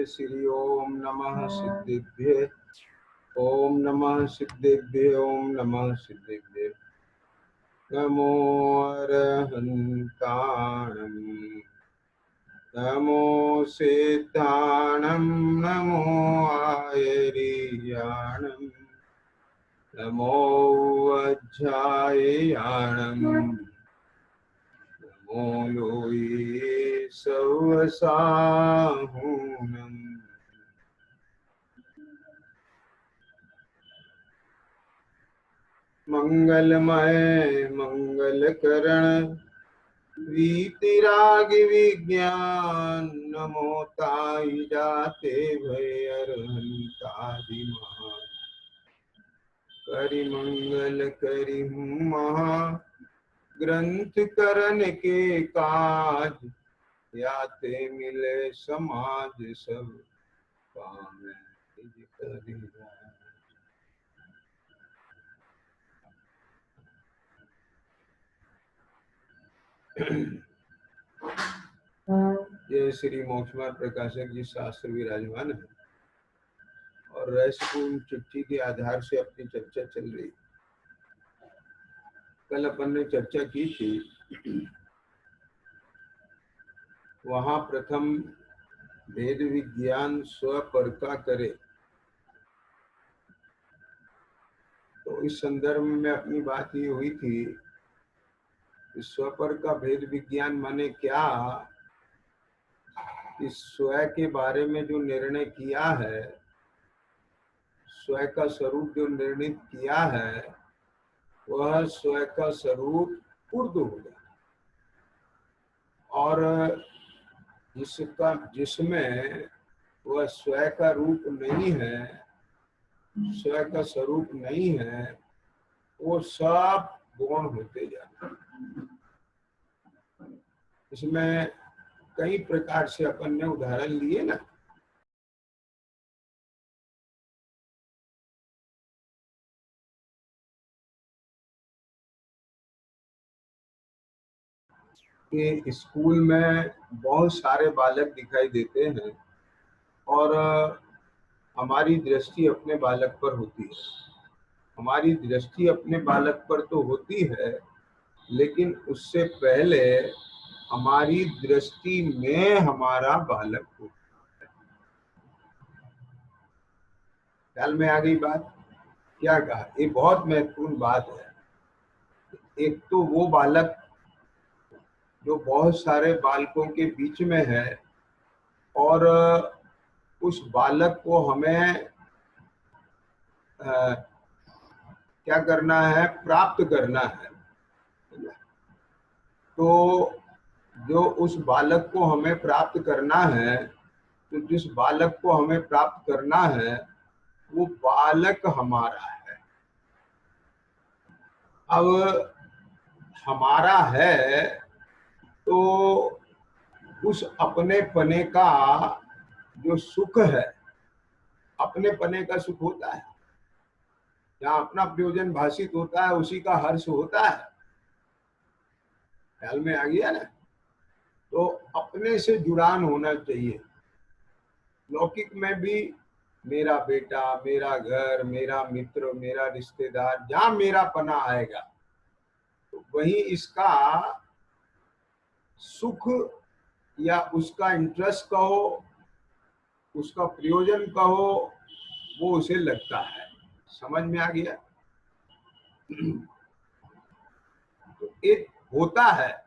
श्री ओम नमः सिद्धेभ्य ओम नमः सिद्धेभ्य ओम नमः सिद्धेभ्य नमो अरहन्ताणं नमो सेताणं नमो आयर्याणं नमो वज्राययाणं नमो लोये सवसाहूनम् मंगलमय मंगलकरण वीतिराग विज्ञान नमो ताई जाते भय अरहंतादि महान करि मंगल करि महा ग्रंथ करण के काज याते मिले समाज सब पावे निज करि राज। जय श्री मोक्षमार्ग प्रकाशक जी शास्त्र विराजमान है और रहस्यपूर्ण चिट्ठी के आधार से अपनी चर्चा चल रही। कल अपन ने चर्चा की थी, वहां प्रथम भेद विज्ञान स्वपर का करे, तो इस संदर्भ में अपनी बात ये हुई थी कि स्वपर का भेद विज्ञान माने क्या, इस स्वयं के बारे में जो निर्णय किया है, स्वयं का स्वरूप जो निर्णित किया है, वह स्वयं का स्वरूप ऊर्ध्व हो जाए और जिसमें वह स्वयं का रूप नहीं है, स्वयं का स्वरूप नहीं है, वो सब गौण होते जाते हैं। इसमें कई प्रकार से अपन ने उदाहरण लिए ना, कि स्कूल में बहुत सारे बालक दिखाई देते हैं और हमारी दृष्टि अपने बालक पर होती है। हमारी दृष्टि अपने बालक पर तो होती है, लेकिन उससे पहले हमारी दृष्टि में हमारा बालक होता है। ख्याल में आ गई बात? क्या कहा? ये बहुत महत्वपूर्ण बात है। एक तो वो बालक जो बहुत सारे बालकों के बीच में है और उस बालक को हमें क्या करना है? प्राप्त करना है। तो जो उस बालक को हमें प्राप्त करना है, तो जिस बालक को हमें प्राप्त करना है वो बालक हमारा है। अब हमारा है तो उस अपने पने का जो सुख है, अपने पने का सुख होता है, जहाँ अपना प्रयोजन भाषित होता है उसी का हर्ष होता है। ख्याल में आ गया ना? तो अपने से जुड़ान होना चाहिए। लौकिक में भी मेरा बेटा, मेरा घर, मेरा मित्र, मेरा रिश्तेदार, जहाँ मेरा पना आएगा तो वहीं इसका सुख या उसका इंटरेस्ट कहो, उसका प्रयोजन कहो, वो उसे लगता है। समझ में आ गया? तो एक होता है।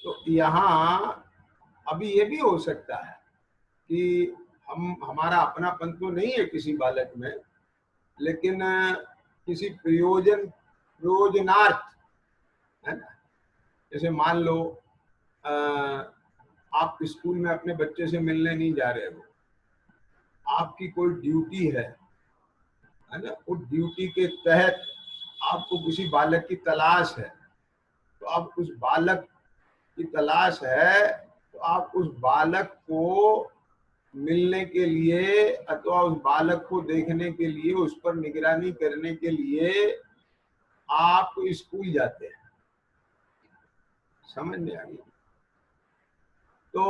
तो यहाँ अभी ये भी हो सकता है कि हमारा अपनापन तो नहीं है किसी बालक में, लेकिन किसी प्रयोजनार्थ है ना। जैसे मान लो आप स्कूल में अपने बच्चे से मिलने नहीं जा रहे हो, आपकी कोई ड्यूटी है ना, उस ड्यूटी के तहत आपको किसी बालक की तलाश है, तो आप उस बालक की तलाश है तो आप उस बालक को मिलने के लिए अथवा उस बालक को देखने के लिए, उस पर निगरानी करने के लिए आप स्कूल जाते हैं। समझ में आ गई? तो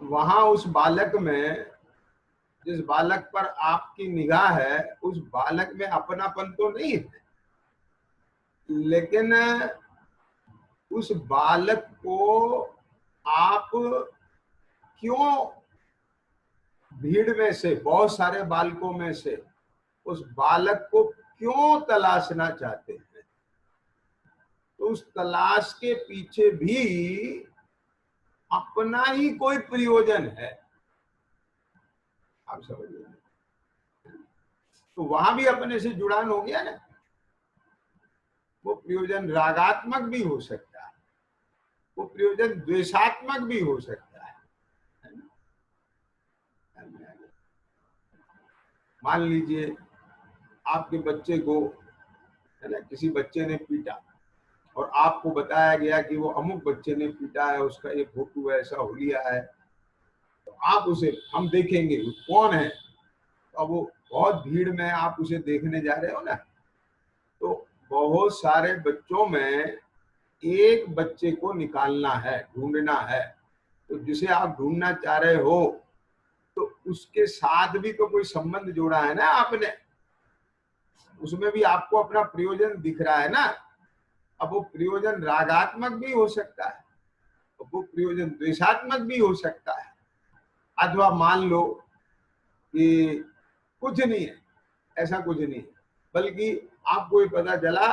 वहां उस बालक में, जिस बालक पर आपकी निगाह है, उस बालक में अपनापन तो नहीं है, लेकिन उस बालक को आप क्यों भीड़ में से, बहुत सारे बालकों में से उस बालक को क्यों तलाशना चाहते हैं? तो उस तलाश के पीछे भी अपना ही कोई प्रयोजन है, आप समझिए। तो वहां भी अपने से जुड़ान हो गया ना। वो प्रयोजन रागात्मक भी हो सकता है, वो प्रयोजन द्वेषात्मक भी हो सकता है ना? मान लीजिए आपके बच्चे को, है ना, किसी बच्चे ने पीटा और आपको बताया गया कि वो अमुक बच्चे ने पीटा है, उसका ये फोटो है, ऐसा हुलिया है, तो आप उसे, हम देखेंगे वो कौन है। तो अब वो बहुत भीड़ में आप उसे देखने जा रहे हो ना, तो बहुत सारे बच्चों में एक बच्चे को निकालना है, ढूंढना है। तो जिसे आप ढूंढना चाह रहे हो, तो उसके साथ भी तो कोई संबंध जोड़ा है ना आपने, उसमें भी आपको अपना प्रयोजन दिख रहा है ना। अब वो प्रयोजन रागात्मक भी हो सकता है, वो प्रयोजन द्वेषात्मक भी हो सकता है। अथवा मान लो कि कुछ नहीं है, ऐसा कुछ नहीं है, बल्कि आपको ये पता चला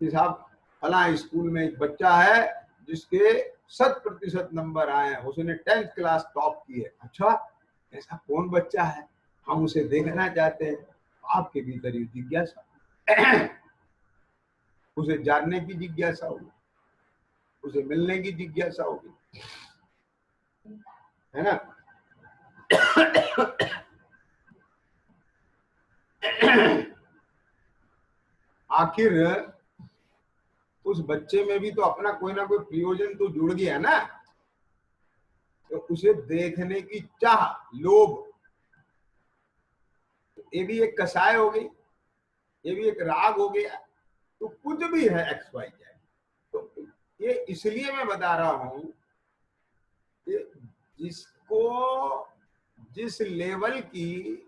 कि साहब फला स्कूल में एक बच्चा है जिसके 100% नंबर आए हैं, उसने 10th क्लास टॉप की है। अच्छा, ऐसा कौन बच्चा है, हम उसे देखना चाहते हैं। आपके भीतर ये जिज्ञासा, उसे जानने की जिज्ञासा होगी, उसे मिलने की जिज्ञासा होगी, है ना। आखिर उस बच्चे में भी तो अपना कोई ना कोई प्रयोजन तो जुड़ गया ना। तो उसे देखने की चाह, लोभ, ये भी एक कसाय हो गई, ये भी एक राग हो गया। तो कुछ भी है एक्स वाई जेड। तो ये इसलिए मैं बता रहा हूं कि जिसको जिस लेवल की,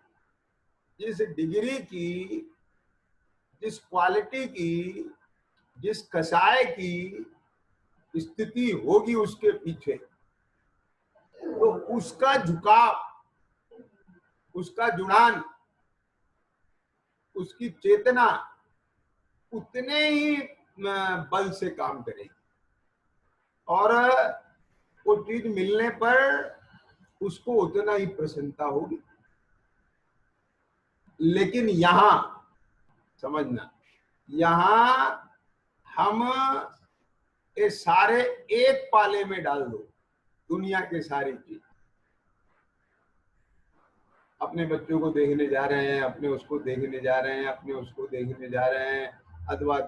जिस डिग्री की, जिस क्वालिटी की, जिस कसाय की स्थिति होगी उसके पीछे, तो उसका झुकाव, उसका जुड़ान, उसकी चेतना उतने ही बल से काम करेगी, और वो चीज मिलने पर उसको उतना ही प्रसन्नता होगी। लेकिन यहां समझना, यहां हम ये सारे एक पाले में डाल दो, दुनिया के सारी चीज। अपने बच्चों को देखने जा रहे हैं, अपने उसको देखने जा रहे हैं, अपने उसको देखने जा रहे हैं, अथवा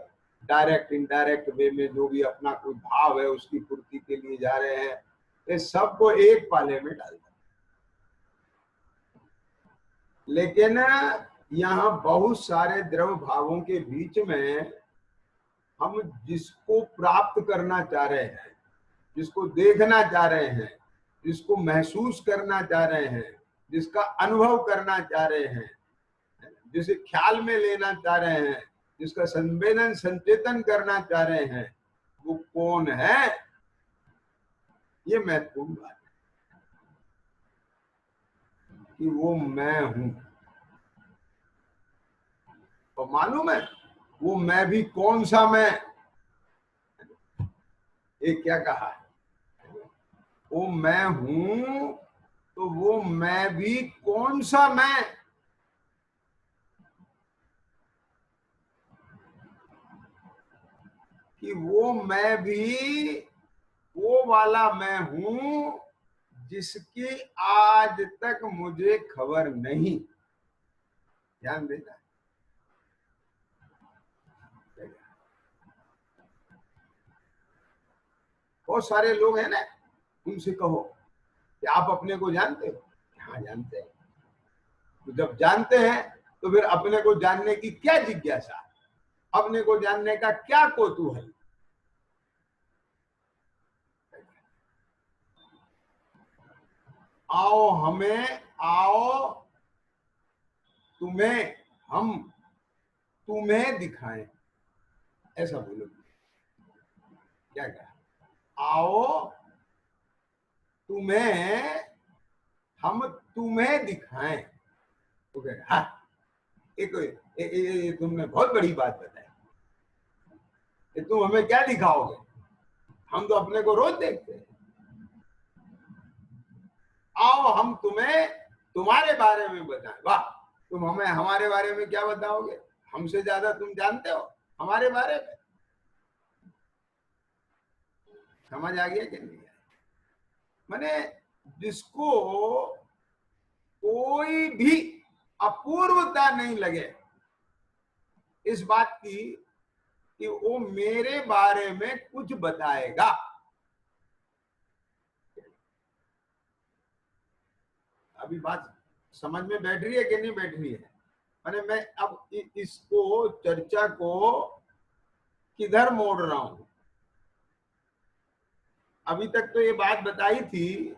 डायरेक्ट इनडायरेक्ट वे में जो भी अपना कोई भाव है उसकी पूर्ति के लिए जा रहे हैं, ये सबको एक पाले में डाल दो। लेकिन यहाँ बहुत सारे द्रव भावों के बीच में हम जिसको प्राप्त करना चाह रहे हैं, जिसको देखना चाह रहे हैं, जिसको महसूस करना चाह रहे हैं, जिसका अनुभव करना चाह रहे हैं, जिसे ख्याल में लेना चाह रहे हैं, जिसका संवेदन संचेतन करना चाह रहे हैं, वो कौन है, ये महत्वपूर्ण बात है कि वो मैं हूं। तो मालूम है वो मैं भी कौन सा मैं, ये क्या कहा है, वो मैं हूं, तो वो मैं भी कौन सा मैं, कि वो मैं भी वो वाला मैं हूं जिसकी आज तक मुझे खबर नहीं। ध्यान देना। बहुत सारे लोग हैं ना, उनसे कहो कि आप अपने को जानते हो। हाँ जानते हैं। तो जब जानते हैं तो फिर अपने को जानने की क्या जिज्ञासा, अपने को जानने का क्या कौतूहल। आओ हमें, आओ तुम्हें, हम तुम्हें दिखाएं, ऐसा बोलो। क्या कहा? आओ तुम्हें, हम तुम्हें दिखाएं। तो कह हाँ, ये तुमने बहुत बड़ी बात बताई। तुम हमें क्या दिखाओगे? हम तो अपने को रोज देखते हैं। आओ हम तुम्हें तुम्हारे बारे में बताएं। वाह, तुम हमें हमारे बारे में क्या बताओगे? हमसे ज्यादा तुम जानते हो हमारे बारे में। समझ आ गया कि नहीं? माने जिसको कोई भी अपूर्वता नहीं लगे इस बात की कि वो मेरे बारे में कुछ बताएगा। अभी बात समझ में बैठ रही है कि नहीं बैठ रही है? माने मैं अब इसको, चर्चा को किधर मोड़ रहा हूं? अभी तक तो ये बात बताई थी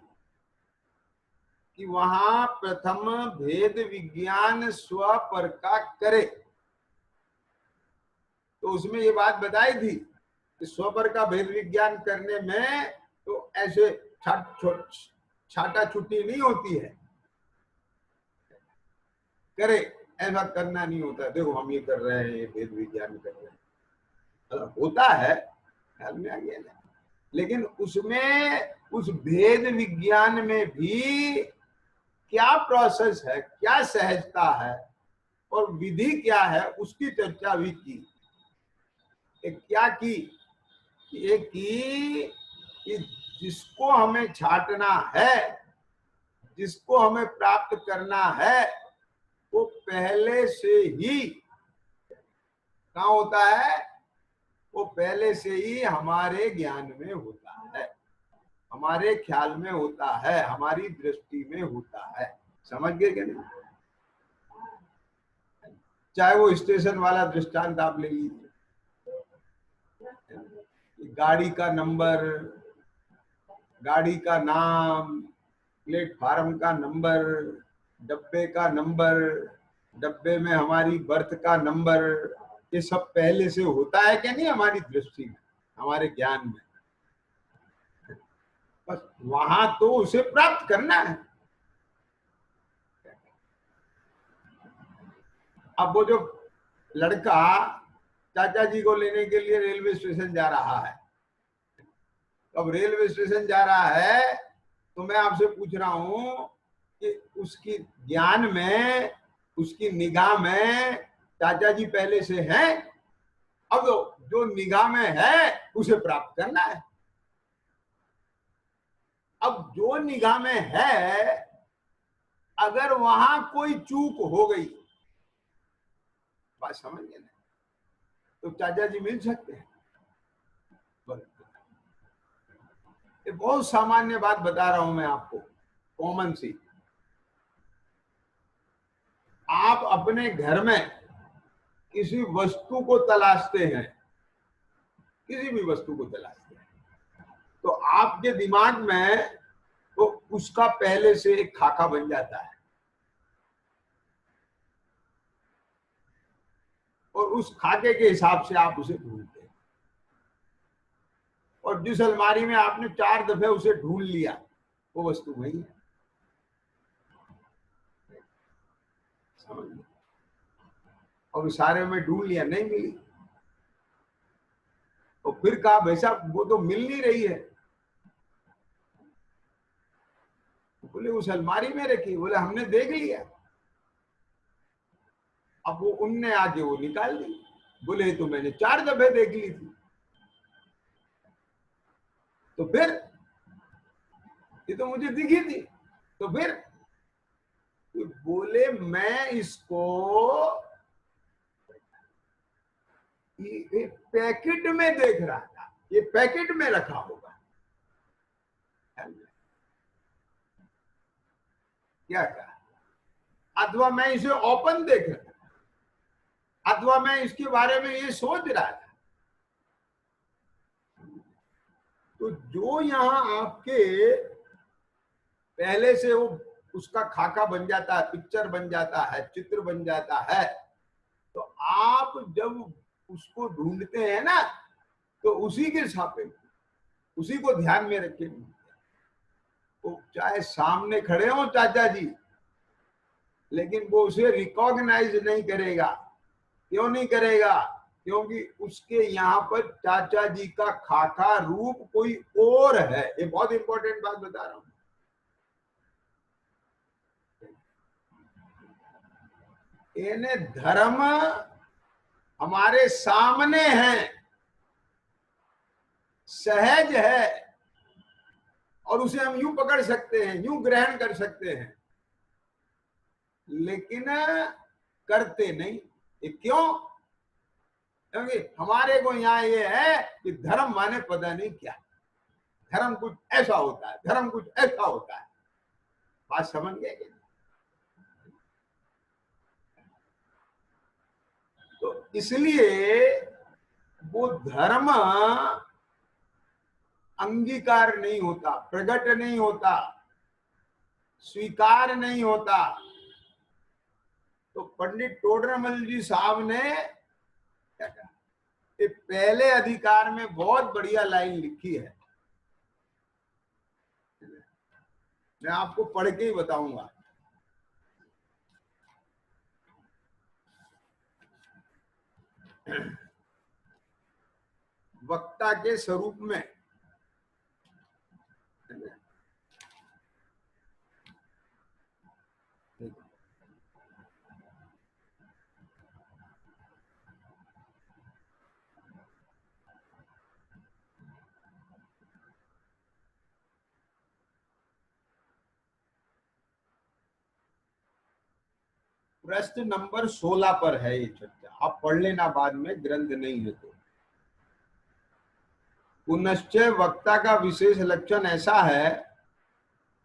कि वहां प्रथम भेद विज्ञान स्व पर का करे, तो उसमें ये बात बताई थी कि स्व पर का भेद विज्ञान करने में तो ऐसे छाटा छुट्टी नहीं होती है, करे ऐसा करना नहीं होता। देखो हम ये कर रहे हैं, ये भेद विज्ञान कर रहे हैं, होता है, ख्याल में आ गया ना। लेकिन उसमें, उस भेद विज्ञान में भी क्या प्रोसेस है, क्या सहजता है और विधि क्या है, उसकी चर्चा भी की। क्या की? एक की कि जिसको हमें छांटना है, जिसको हमें प्राप्त करना है, वो पहले से ही कहाँ होता है? वो पहले से ही हमारे ज्ञान में होता है, हमारे ख्याल में होता है, हमारी दृष्टि में होता है। समझ गए कि नहीं? चाहे वो स्टेशन वाला दृष्टांत आप ले लीजिए, गाड़ी का नंबर, गाड़ी का नाम, प्लेटफार्म का नंबर, डब्बे का नंबर, डब्बे में हमारी बर्थ का नंबर, ये सब पहले से होता है क्या नहीं हमारी दृष्टि में, हमारे ज्ञान में? बस वहां तो उसे प्राप्त करना है। अब वो जो लड़का चाचा जी को लेने के लिए रेलवे स्टेशन जा रहा है, अब रेलवे स्टेशन जा रहा है तो मैं आपसे पूछ रहा हूं कि उसकी ज्ञान में, उसकी निगाह में चाचा जी पहले से हैं। अब जो निगाह में है उसे प्राप्त करना है। अब जो निगाह में है, अगर वहां कोई चूक हो गई, बात समझ गए ना, तो चाचा जी मिल सकते हैं? ये बहुत सामान्य बात बता रहा हूं मैं आपको, कॉमन सी। आप अपने घर में किसी वस्तु को तलाशते हैं, किसी भी वस्तु को तलाशते हैं, तो आपके दिमाग में तो उसका पहले से एक खाका बन जाता है और उस खाके के हिसाब से आप उसे ढूंढते हैं। और जिस अलमारी में आपने 4 दफे उसे ढूंढ लिया, वो वस्तु वही है। समझ लो। और सारे में ढूंढ लिया, नहीं मिली, तो फिर कहा भाई साहब वो तो मिल नहीं रही है। बोले उस अलमारी में रखी, बोले हमने देख लिया। अब वो उनने आके वो निकाल दी, बोले तो मैंने 4 दफे देख ली थी। तो फिर ये तो मुझे दिखी थी। तो फिर बोले मैं इसको ये पैकेट में देख रहा था, ये पैकेट में रखा होगा। क्या कहा? अथवा मैं इसे ओपन देख रहा था, अथवा मैं इसके बारे में ये सोच रहा था। तो जो यहां आपके पहले से वो उसका खाका बन जाता है, पिक्चर बन जाता है, चित्र बन जाता है। तो आप जब उसको ढूंढते हैं ना, तो उसी के छापे, उसी को ध्यान में रखे। वो चाहे सामने खड़े हो चाचा जी, लेकिन वो उसे रिकॉग्नाइज नहीं करेगा। क्यों नहीं करेगा? क्योंकि उसके यहाँ पर चाचा जी का खाका रूप कोई और है। ये बहुत इंपॉर्टेंट बात बता रहा हूं। इन्हें धर्म हमारे सामने है, सहज है, और उसे हम यूं पकड़ सकते हैं, यूं ग्रहण कर सकते हैं, लेकिन करते नहीं। ये क्यों? क्योंकि हमारे को यहाँ ये है कि धर्म माने पता नहीं क्या, धर्म कुछ ऐसा होता है, धर्म कुछ ऐसा होता है। बात समझ गए कि? तो इसलिए वो धर्म अंगीकार नहीं होता, प्रकट नहीं होता, स्वीकार नहीं होता। तो पंडित टोडरमल जी साहब ने क्या कहा? पहले अधिकार में बहुत बढ़िया लाइन लिखी है, मैं आपको पढ़ के ही बताऊंगा। वक्ता के स्वरूप में प्रश्न नंबर 16 पर है ये चर्चा, आप पढ़ लेना बाद में, ग्रंथ नहीं है तो। पुनश्च वक्ता का विशेष लक्षण ऐसा है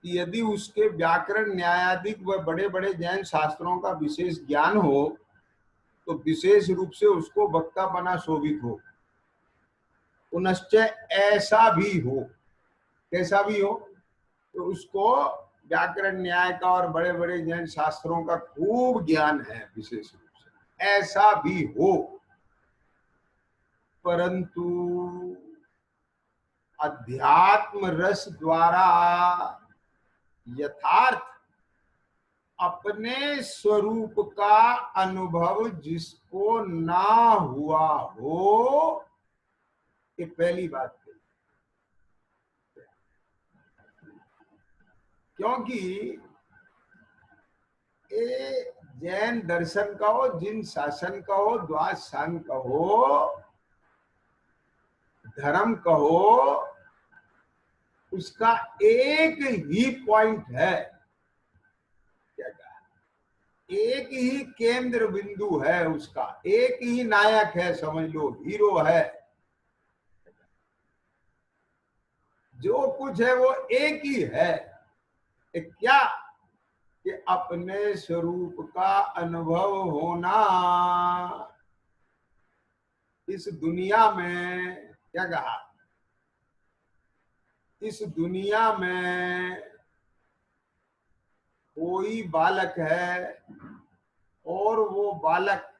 कि यदि उसके व्याकरण, न्यायाधिक व बड़े बड़े जैन शास्त्रों का विशेष ज्ञान हो, तो विशेष रूप से उसको वक्ता बना शोभित हो। पुनश्च ऐसा भी हो, कैसा भी हो, तो उसको व्याकरण, न्याय का और बड़े बड़े जैन शास्त्रों का खूब ज्ञान है विशेष रूप से, ऐसा भी हो, परंतु अध्यात्म रस द्वारा यथार्थ अपने स्वरूप का अनुभव जिसको ना हुआ हो, ये पहली बात है। क्योंकि ये जैन दर्शन का हो, जिन शासन का हो, द्वादश सांग का हो, धर्म का हो, उसका एक ही पॉइंट है। क्या कहा? एक ही केंद्र बिंदु है उसका, एक ही नायक है, समझ लो, हीरो है। जो कुछ है वो एक ही है। क्या? कि अपने स्वरूप का अनुभव होना इस दुनिया में। क्या कहा? इस दुनिया में कोई बालक है और वो बालक,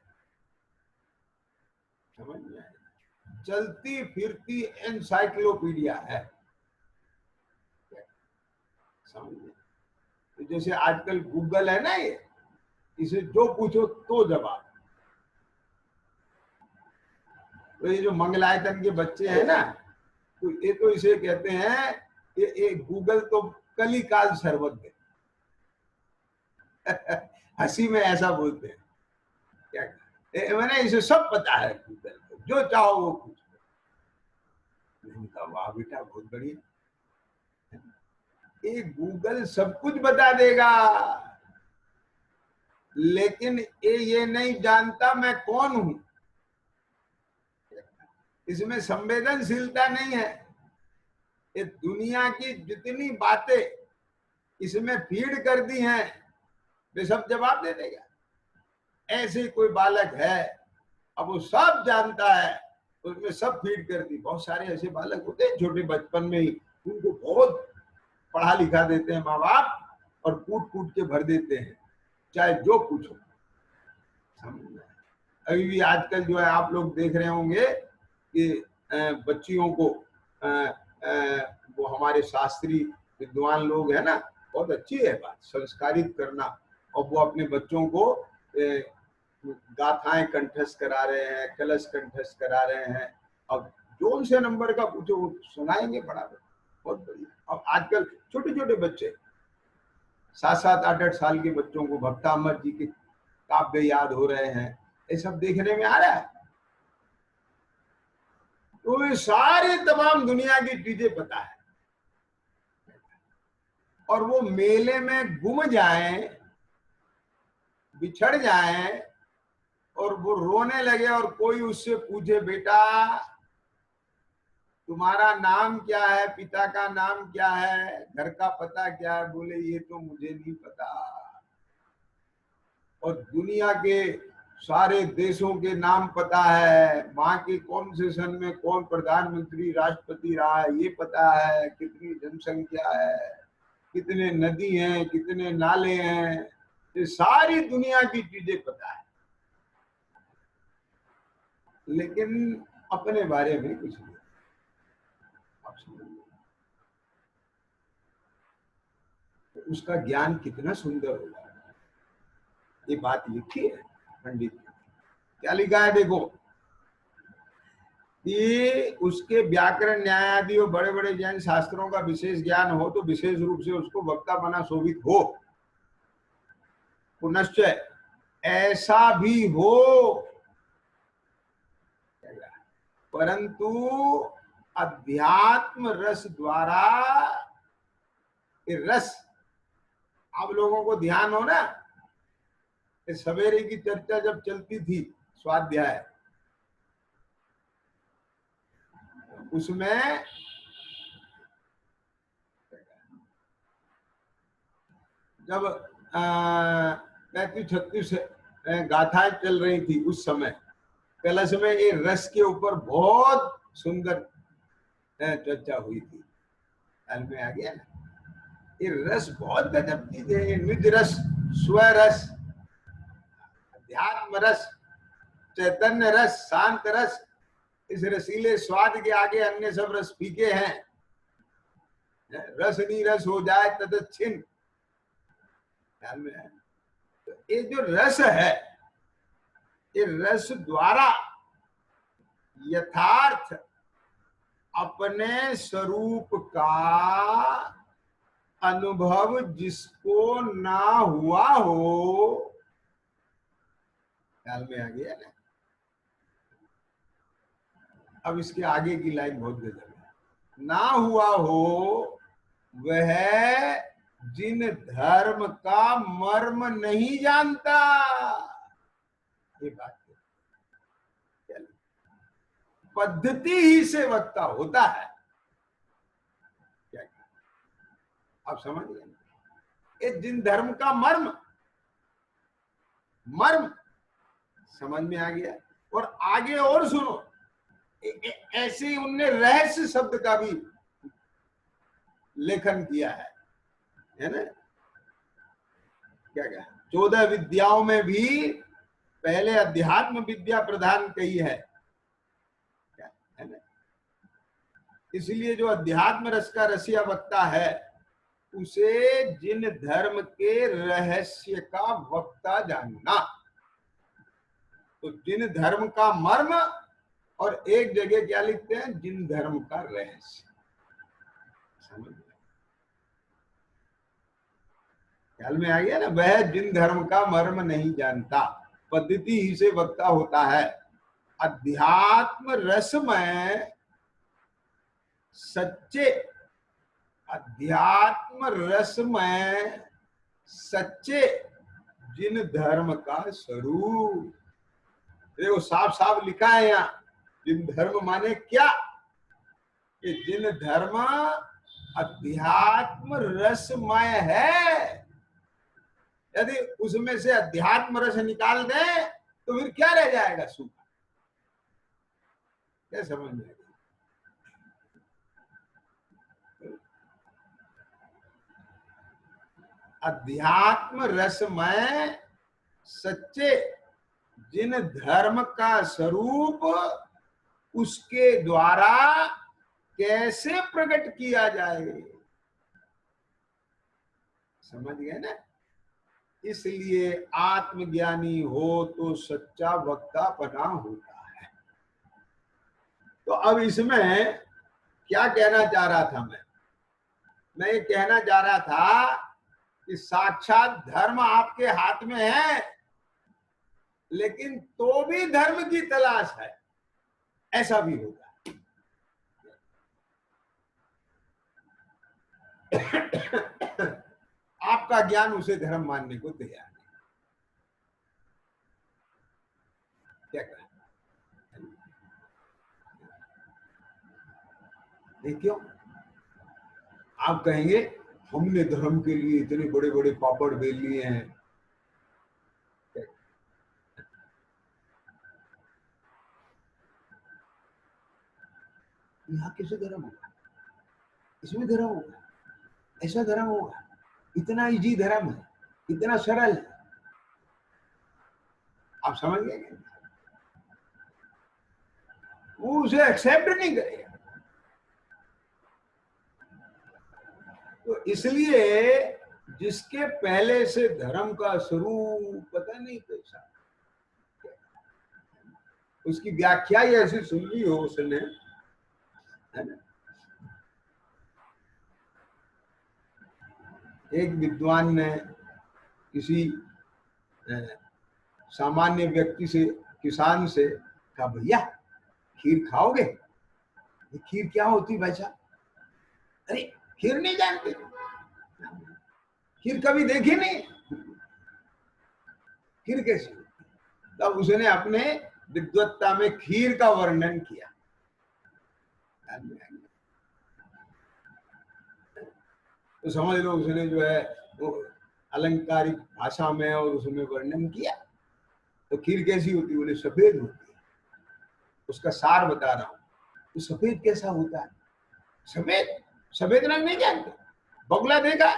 समझ में, चलती फिरती एनसाइक्लोपीडिया है। समझ में? तो जैसे आजकल गूगल है ना, ये, इसे जो पूछो तो जवाब। तो ये जो मंगलायतन के बच्चे हैं ना, तो ये तो इसे कहते हैं, ये गूगल तो कलिकाल सर्वज्ञ। हंसी में ऐसा बोलते हैं। क्या मैंने इसे सब पता है, गूगल को जो चाहो वो पूछ लो। वाह बेटा, बहुत बढ़िया। ये गूगल सब कुछ बता देगा, लेकिन ये नहीं जानता मैं कौन हूं। इसमें संवेदनशीलता नहीं है। ये दुनिया की जितनी बातें इसमें फीड कर दी हैं, वे सब जवाब दे देगा। ऐसे कोई बालक है, अब वो सब जानता है, उसमें सब फीड कर दी। बहुत सारे ऐसे बालक होते हैं छोटे बचपन में ही, उनको बहुत पढ़ा लिखा देते हैं माँ बाप और कूट कूट के भर देते हैं, चाहे जो पूछो। अभी भी आजकल जो है आप लोग देख रहे होंगे कि बच्चियों को वो हमारे शास्त्री विद्वान लोग है ना, बहुत अच्छी है बात, संस्कारित करना, और वो अपने बच्चों को गाथाएं कंठस्थ करा रहे हैं, कलश कंठस्थ करा रहे हैं। अब जो उनसे नंबर का पूछो वो सुनाएंगे बराबर, बहुत बढ़िया। अब आजकल छोटे छोटे बच्चे 7-7, 8-8 साल के बच्चों को भक्ता अमर जी के काव्य याद हो रहे हैं, ये सब देखने में आ रहा है। तो ये सारी तमाम दुनिया की चीजें पता है, और वो मेले में गुम जाएं, बिछड़ जाएं, और वो रोने लगे और कोई उससे पूछे बेटा तुम्हारा नाम क्या है, पिता का नाम क्या है, घर का पता क्या है, बोले ये तो मुझे नहीं पता। और दुनिया के सारे देशों के नाम पता है, माँ के कौन से सन में कौन प्रधानमंत्री राष्ट्रपति रहा है ये पता है, कितनी जनसंख्या है, कितने नदी हैं, कितने नाले हैं, ये सारी दुनिया की चीजें पता है, लेकिन अपने बारे में कुछ नहीं। तो उसका ज्ञान कितना सुंदर होगा। ये बात लिखी है पंडित ने, क्या लिखा है देखो, कि उसके व्याकरण न्याय आदि और बड़े बड़े जैन शास्त्रों का विशेष ज्ञान हो तो विशेष रूप से उसको वक्ता बना शोभित हो। पुनश्च ऐसा भी हो, परंतु अध्यात्म रस द्वारा, रस, आप लोगों को ध्यान हो ना, सवेरे की चर्चा जब चलती थी स्वाध्याय, उसमें जब 35-36 गाथाएं चल रही थी उस समय, कलश में ये रस के ऊपर बहुत सुंदर चर्चा हुई थी। ख्याल में आ गया ना, ये रस बहुत गजब चीज है, निज रस, स्व रस, अध्यात्म रस, चैतन्य रस, शांत रस। इस रसीले स्वाद के आगे अन्य सब रस फीके हैं। रस नी रस हो जाए तदच्छिन्न, ख्याल में है। तो ये जो रस है, ये रस द्वारा यथार्थ अपने स्वरूप का अनुभव जिसको ना हुआ हो, ख्याल में आ गया ना। अब इसके आगे की लाइन बहुत गजब है, ना हुआ हो वह जिन धर्म का मर्म नहीं जानता। ये बात पद्धति ही से वक्ता होता है, क्या आप समझ गए? ये जिन धर्म का मर्म, मर्म समझ में आ गया। और आगे और सुनो, ऐसे उनने रहस्य शब्द का भी लेखन किया है ना। क्या कहा, 14 विद्याओं में भी पहले अध्यात्म विद्या प्रधान कही है ना। इसलिए जो अध्यात्म रस का रसिया वक्ता है उसे जिन धर्म के रहस्य का वक्ता जानना। तो जिन धर्म का मर्म, और एक जगह क्या लिखते हैं, जिन धर्म का रहस्य। समझ ख्याल में आ गया ना, वह जिन धर्म का मर्म नहीं जानता, पद्धति ही से वक्ता होता है। अध्यात्म रसमय सच्चे, अध्यात्म रसमय सच्चे जिन धर्म का स्वरूप। देखो साफ साफ लिखा है यहाँ, जिन धर्म माने क्या, कि जिन धर्म अध्यात्म रसमय है। यदि उसमें से अध्यात्म रस निकाल दें तो फिर क्या रह जाएगा, सूखा। क्या समझ में? अध्यात्म रसमय सच्चे जिन धर्म का स्वरूप उसके द्वारा कैसे प्रकट किया जाए, समझ गए ना। इसलिए आत्मज्ञानी हो तो सच्चा वक्ता बना होता है। तो अब इसमें क्या कहना चाह रहा था मैं ये कहना चाह रहा था कि साक्षात धर्म आपके हाथ में है, लेकिन तो भी धर्म की तलाश है, ऐसा भी होगा। आपका ज्ञान उसे धर्म मानने को तैयार नहीं। क्या करें? क्यों? आप कहेंगे हमने धर्म के लिए इतने बड़े बड़े पापड़ बेल लिए हैं। यहाँ कैसे धर्म होगा? इसमें धर्म होगा, ऐसा धर्म होगा, इतना इजी धर्म है, इतना सरल है। आप समझ गए? वो उसे एक्सेप्ट नहीं करेगा। तो इसलिए जिसके पहले से धर्म का स्वरूप पता नहीं कैसा, उसकी व्याख्या ही ऐसी सुन ली हो उसने, है ना। एक विद्वान ने किसी सामान्य व्यक्ति से, किसान से कहा, भैया खीर खाओगे? खीर क्या होती भाई साहब? अरे खीर नहीं जानते? खीर कभी देखी नहीं? खीर कैसी? तब उसने अपने विद्वत्ता में खीर का वर्णन किया। तो समझ लो उसने जो है वो अलंकारिक भाषा में और उसमें वर्णन किया। तो खीर कैसी होती? बोले सफेद होती है। उसका सार बता रहा हूं। तो सफेद कैसा होता है? सफेद सफेद रंग नहीं जानते? बगुला देखा?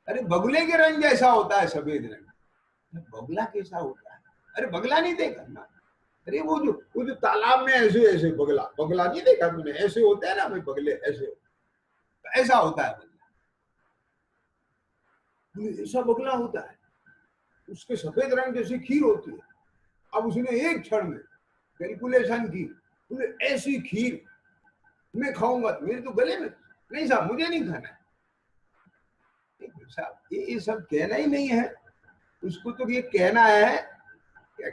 अरे बगुले के रंग जैसा होता है सफेद रंग। बगुला कैसा होता है? अरे बगला नहीं देखा ना? अरे वो जो तालाब में ऐसे ऐसे बगला नहीं देखा तुमने? ऐसे होते हैं ना भाई बगले, ऐसे तो ऐसा होता है बगला। ऐसा बगला होता है, उसके सफेद रंग जैसी खीर होती है। अब उसने एक क्षण में कैलकुलेशन की, बोले ऐसी खीर मैं खाऊंगा मेरे तो गले में नहीं साहब, मुझे नहीं खाना है। साहब ये सब कहना ही नहीं है उसको, तो ये कहना है क्या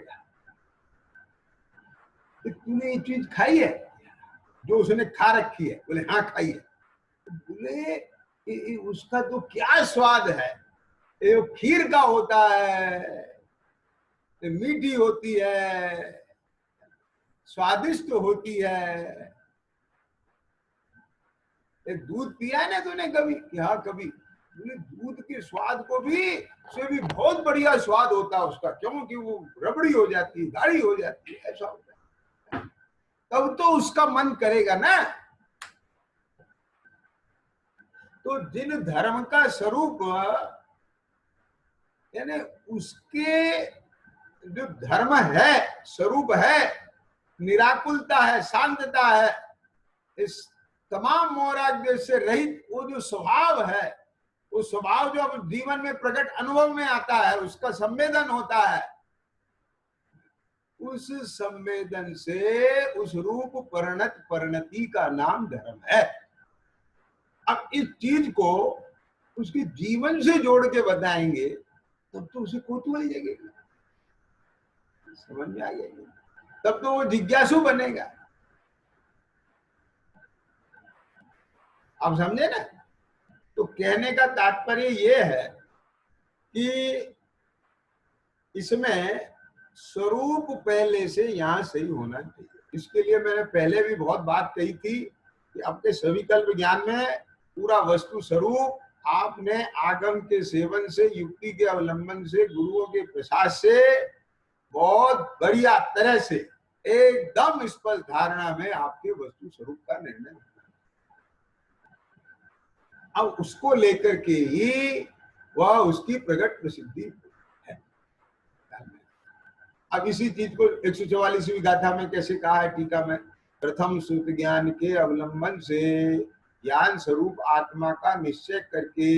तूने ये चीज खाई है जो उसने खा रखी है? बोले हाँ खाई है। बोले उसका तो क्या स्वाद है, ये खीर का होता है, मीठी होती है, स्वादिष्ट होती है। दूध पिया है ना तूने कभी? कि हाँ कभी। बोले दूध के स्वाद को भी से भी बहुत बढ़िया स्वाद होता है उसका, क्योंकि वो रबड़ी हो जाती है, गाढ़ी हो जाती है, ऐसा होता है। तब तो उसका मन करेगा ना। तो जिन धर्म का स्वरूप यानी उसके जो धर्म है, स्वरूप है, निराकुलता है, शांतता है, इस तमाम मोराग्य से रहित वो जो स्वभाव है, वो स्वभाव जो अब जीवन में प्रकट अनुभव में आता है, उसका संवेदन होता है, उस संवेदन से उस रूप परिणति का नाम धर्म है। अब इस चीज को उसके जीवन से जोड़ के बताएंगे तब तो उसे कौतूहल जगेगा, समझ में आ जाएगी, तब तो वो जिज्ञासु बनेगा। आप समझे ना? तो कहने का तात्पर्य ये है कि इसमें स्वरूप पहले से यहां सही होना चाहिए। इसके लिए मैंने पहले भी बहुत बात कही थी कि अपने सविकल्प ज्ञान में पूरा वस्तु स्वरूप आपने आगम के सेवन से, युक्ति के अवलंबन से, गुरुओं के प्रसाद से बहुत बढ़िया तरह से एकदम स्पष्ट धारणा में आपके वस्तु स्वरूप का निर्णय। अब उसको लेकर के ही वह उसकी प्रकट प्रसिद्धि है। अब इसी चीज को 144वीं गाथा में कैसे कहा है टीका में, प्रथम श्रुत ज्ञान के अवलंबन से ज्ञान स्वरूप आत्मा का निश्चय करके,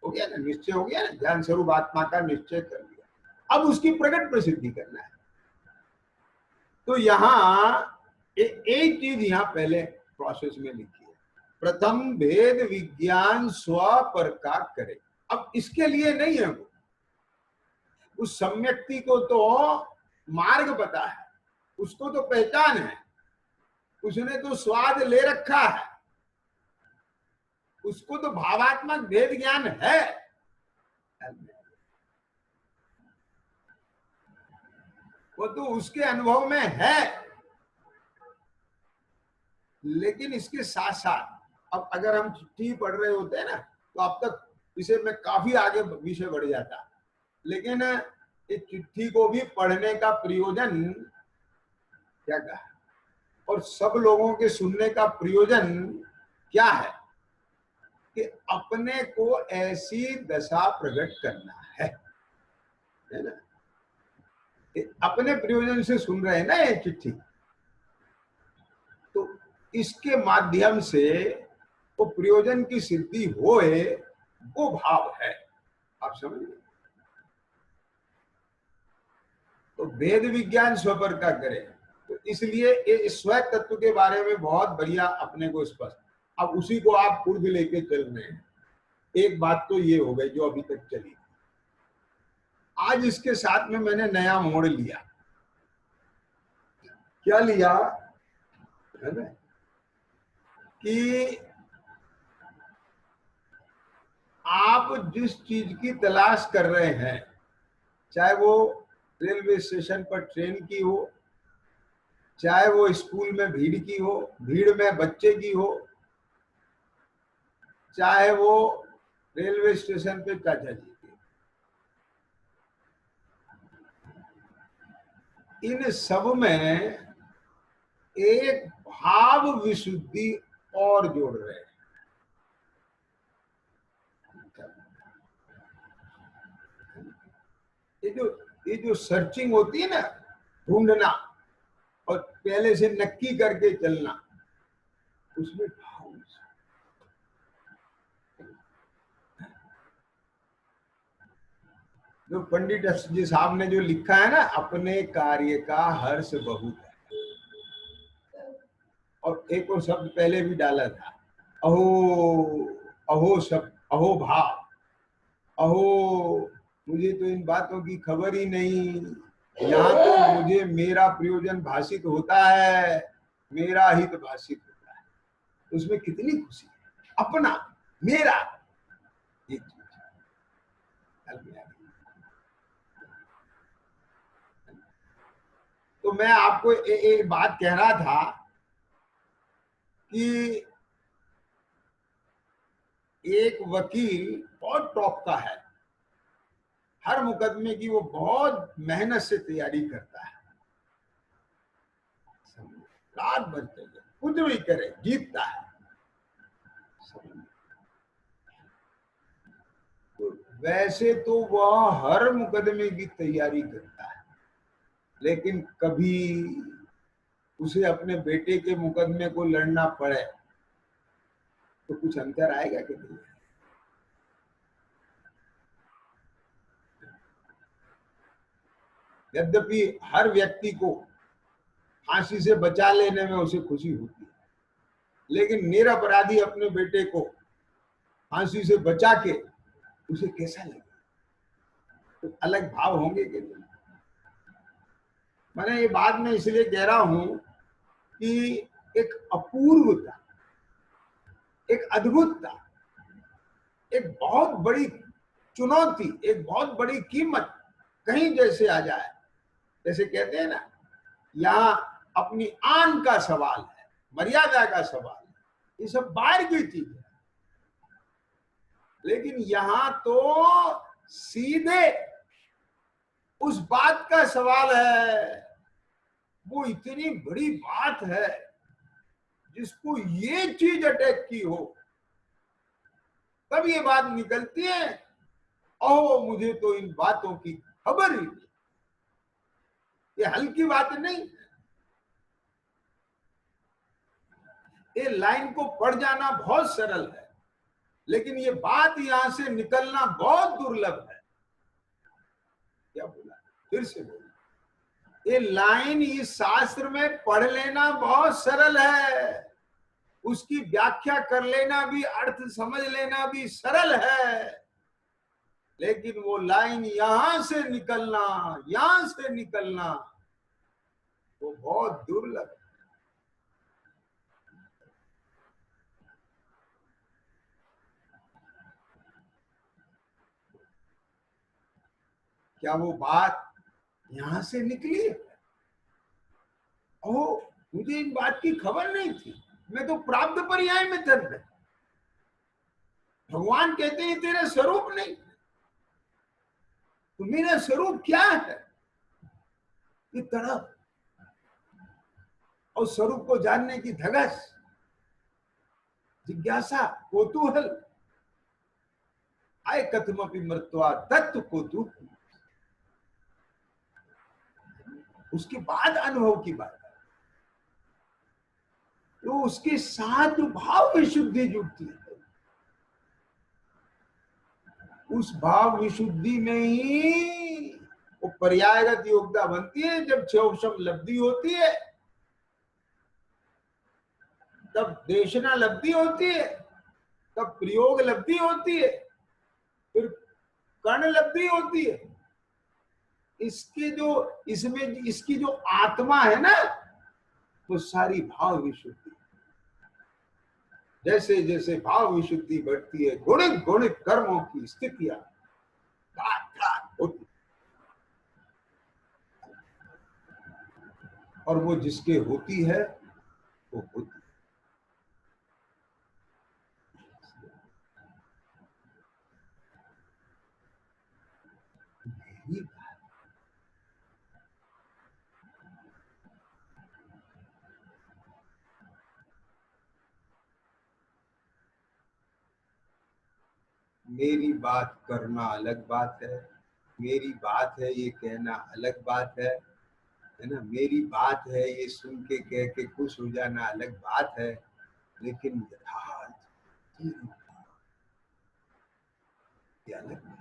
हो गया ना, निश्चय हो गया ना, ज्ञान स्वरूप आत्मा का निश्चय कर लिया, अब उसकी प्रकट प्रसिद्धि करना है। तो यहाँ एक चीज यहाँ पहले प्रोसेस में लिखी है, प्रथम भेद विज्ञान स्व पर का करे। अब इसके लिए नहीं है वो, उस सम्यक्ति को तो मार्ग पता है, उसको तो पहचान है, उसने तो स्वाद ले रखा है, उसको तो भावात्मक भेद ज्ञान है, वो तो उसके अनुभव में है। लेकिन इसके साथ साथ अब अगर हम चिट्ठी पढ़ रहे होते हैं ना, तो अब तक इसे में काफी आगे विषय बढ़ जाता, लेकिन इस चिट्ठी को भी पढ़ने का प्रयोजन क्या कहा, और सब लोगों के सुनने का प्रयोजन क्या है, कि अपने को ऐसी दशा प्रकट करना है ना। अपने प्रयोजन से सुन रहे हैं ना ये चिट्ठी, तो इसके माध्यम से वो प्रयोजन की सिद्धि होए, वो भाव है, आप समझ गए। तो वेद विज्ञान स्वपर का करे, तो इसलिए स्व तत्व के बारे में बहुत बढ़िया अपने को स्पष्ट, अब उसी को आप पूर्व लेके चल रहे हैं। एक बात तो ये हो गई जो अभी तक चली, आज इसके साथ में मैंने नया मोड़ लिया। क्या लिया है ना, कि आप जिस चीज की तलाश कर रहे हैं, चाहे वो रेलवे स्टेशन पर ट्रेन की हो, चाहे वो स्कूल में भीड़ की हो, भीड़ में बच्चे की हो, चाहे वो रेलवे स्टेशन पे चाचा जी की, इन सब में एक भाव विशुद्धि और जोड़ रहे हैं। ये जो सर्चिंग होती है ना, ढूंढना और पहले से नक्की करके चलना, उसमें भाव, जो पंडित जी साहब ने जो लिखा है ना, अपने कार्य का हर्ष बहुत है, और एक और शब्द पहले भी डाला था, अहो अहो शब्द, अहो भाव, अहो मुझे तो इन बातों की खबर ही नहीं, यहाँ तो मुझे मेरा प्रयोजन भाषित होता है, मेरा हित भाषित होता है, उसमें कितनी खुशी है, अपना मेरा, ये चीज तो मैं आपको एक बात कह रहा था कि एक वकील बहुत टॉप का है, हर मुकदमे की वो बहुत मेहनत से तैयारी करता है, रात भर चले, कुछ भी करे, जीतता है। तो वैसे तो वह हर मुकदमे की तैयारी करता है, लेकिन कभी उसे अपने बेटे के मुकदमे को लड़ना पड़े तो कुछ अंतर आएगा कि नहीं? यद्यपि हर व्यक्ति को फांसी से बचा लेने में उसे खुशी होती है, लेकिन निरपराधी अपने बेटे को फांसी से बचा के उसे कैसा लगे, तो अलग भाव होंगे कि नहीं। मैंने ये बात मैं इसलिए कह रहा हूं कि एक अपूर्वता, एक अद्भुतता, एक बहुत बड़ी चुनौती, एक बहुत बड़ी कीमत कहीं जैसे आ जाए, जैसे कहते हैं ना, यहाँ अपनी आन का सवाल है, मर्यादा का सवाल है, ये सब बाहर की चीज है, लेकिन यहाँ तो सीधे उस बात का सवाल है, वो इतनी बड़ी बात है जिसको ये चीज अटैक की हो, तब ये बात निकलती है, ओ मुझे तो इन बातों की खबर ही नहीं। ये हल्की बात नहीं। ये लाइन को पढ़ जाना बहुत सरल है, लेकिन ये बात यहां से निकलना बहुत दुर्लभ है। क्या बोला, फिर से बोला, ये लाइन इस शास्त्र में पढ़ लेना बहुत सरल है, उसकी व्याख्या कर लेना भी, अर्थ समझ लेना भी सरल है, लेकिन वो लाइन यहां से निकलना वो बहुत दुर्लभ है। क्या वो बात यहां से निकली है? ओ, मुझे इन बात की खबर नहीं थी, मैं तो प्राप्त पर्याय में धन है। भगवान कहते हैं तेरा स्वरूप नहीं, तो मेरा स्वरूप क्या है? ये तड़प और स्वरूप को जानने की धगस, जिज्ञासा, कौतूहल, आय कथमपि मृत्वा तत्व कौतूहल, उसके बाद अनुभव की बात है। तो उसके साथ भाव विशुद्धि जुड़ती है, उस भाव विशुद्धि में ही वो पर्यायगत योग्यता बनती है। जब क्षोभम लब्धि होती है, तब देशना लब्धि होती है, तब प्रयोग लब्धि होती है, फिर कर्ण लब्धि होती है। इसके जो इसमें इसकी जो आत्मा है ना, वो सारी भाव विशुद्धि। जैसे जैसे भाव विशुद्धि बढ़ती है, गुणित गुणित कर्मों की स्थितियां होती, और वो जिसके होती है वो होती। मेरी बात करना अलग बात है, मेरी बात है ये कहना अलग बात है ना। मेरी बात है ये सुन के कह के खुश हो जाना अलग बात है, लेकिन यथार्थ ये अलग नहीं।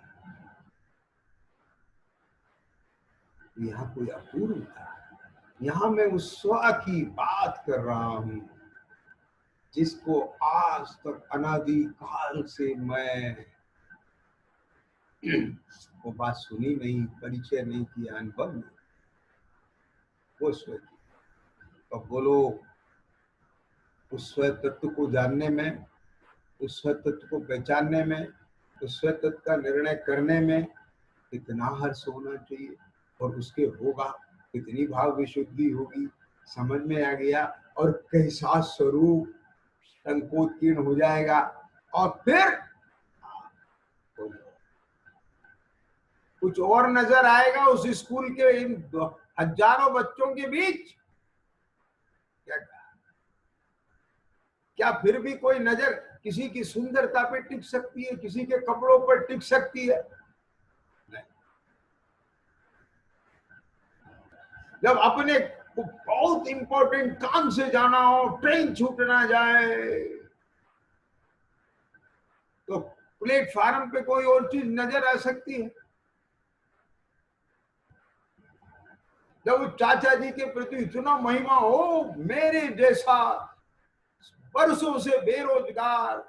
यहाँ कोई अपूर्वता है, यहाँ मैं उस स्व की बात कर रहा हूं, जिसको आज तक अनादि काल से मैं वो बात सुनी नहीं, परिचय नहीं किया, अनुभव नहीं, वो स्व की। तो बोलो, उस स्व तत्व को जानने में, उस स्व तत्व को पहचानने में, उस स्व तत्व का निर्णय करने में कितना हर्ष होना चाहिए, और उसके होगा कितनी भाव विशुद्धि होगी, समझ में आ गया, और कैसा स्वरूप संकोचीर्ण हो जाएगा। और फिर कुछ और नजर आएगा उस स्कूल के इन हजारों बच्चों के बीच। क्या फिर भी कोई नजर किसी की सुंदरता पे टिक सकती है, किसी के कपड़ों पर टिक सकती है? नहीं। जब अपने बहुत इंपॉर्टेंट काम से जाना हो, ट्रेन छूट ना जाए, तो प्लेटफार्म पे कोई और चीज नजर आ सकती है। जब चाचा जी के प्रति इतना महिमा हो, मेरे जैसा बरसों से बेरोजगार,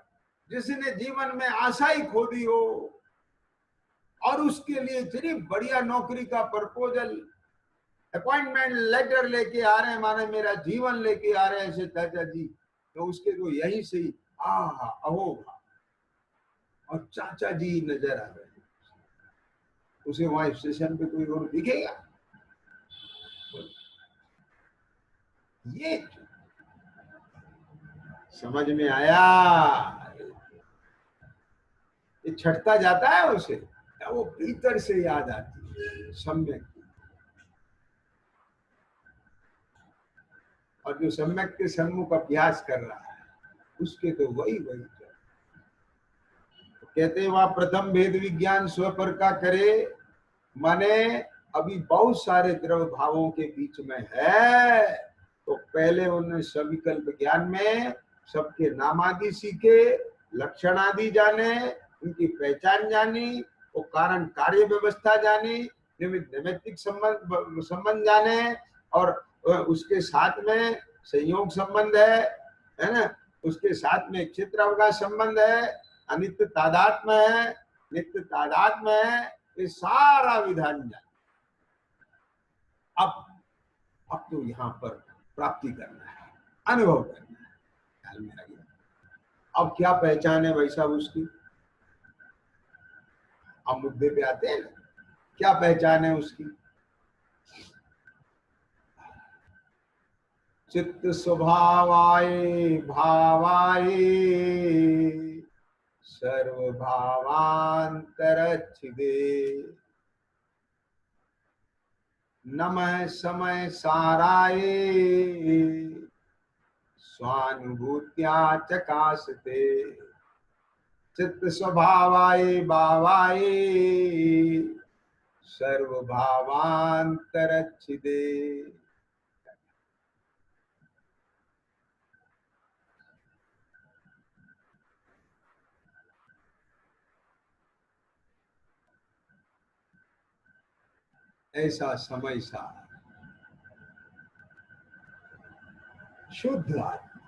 जिसने जीवन में आशा ही खो दी हो, और उसके लिए इतनी बढ़िया नौकरी का प्रपोजल, अपॉइंटमेंट लेटर लेके आ रहे हैं, माने मेरा जीवन लेके आ रहे हैं ऐसे चाचा जी, तो उसके तो यही से ही अहोगा, और चाचा जी नजर आ रहे हैं। उसे वहां स्टेशन पे कोई और दिखेगा? ये समझ में आया? ये छटता जाता है उसे, या वो भीतर से याद आती है सम्यक। और जो सम्यक के सम्मुख अभ्यास कर रहा है उसके तो वही वही तो कहते हैं वहां प्रथम भेद विज्ञान स्व पर का करे, माने अभी बहुत सारे द्रव भावों के बीच में है। तो पहले उन्होंने सविकल्प ज्ञान में सबके नाम आदि सीखे, लक्षण आदि जाने, उनकी पहचान जानी, वो कारण कार्य व्यवस्था जानी, निमित्त नैमित्तिक संबंध जाने, और उसके साथ में संयोग संबंध है ना, उसके साथ में क्षेत्र अवकाश संबंध है, अनित्य तादात्म्य है, नित्य तादात्म्य है, ये सारा विधान जाने। अब तो यहाँ पर प्राप्ति करना है, अनुभव करना है, ख्याल में आ गया। अब क्या पहचान है भाई साहब उसकी? अब मुद्दे पे आते हैं ना, क्या पहचान है उसकी? चित्त स्वभावाय भावाय सर्व भावांतरच्छिदे नमः समय साराय स्वानुभूत्या चकाशते चित्त स्वभावाय भावाय सर्व भावांतरच्छिदे। ऐसा समय सार शुद्ध आत्मा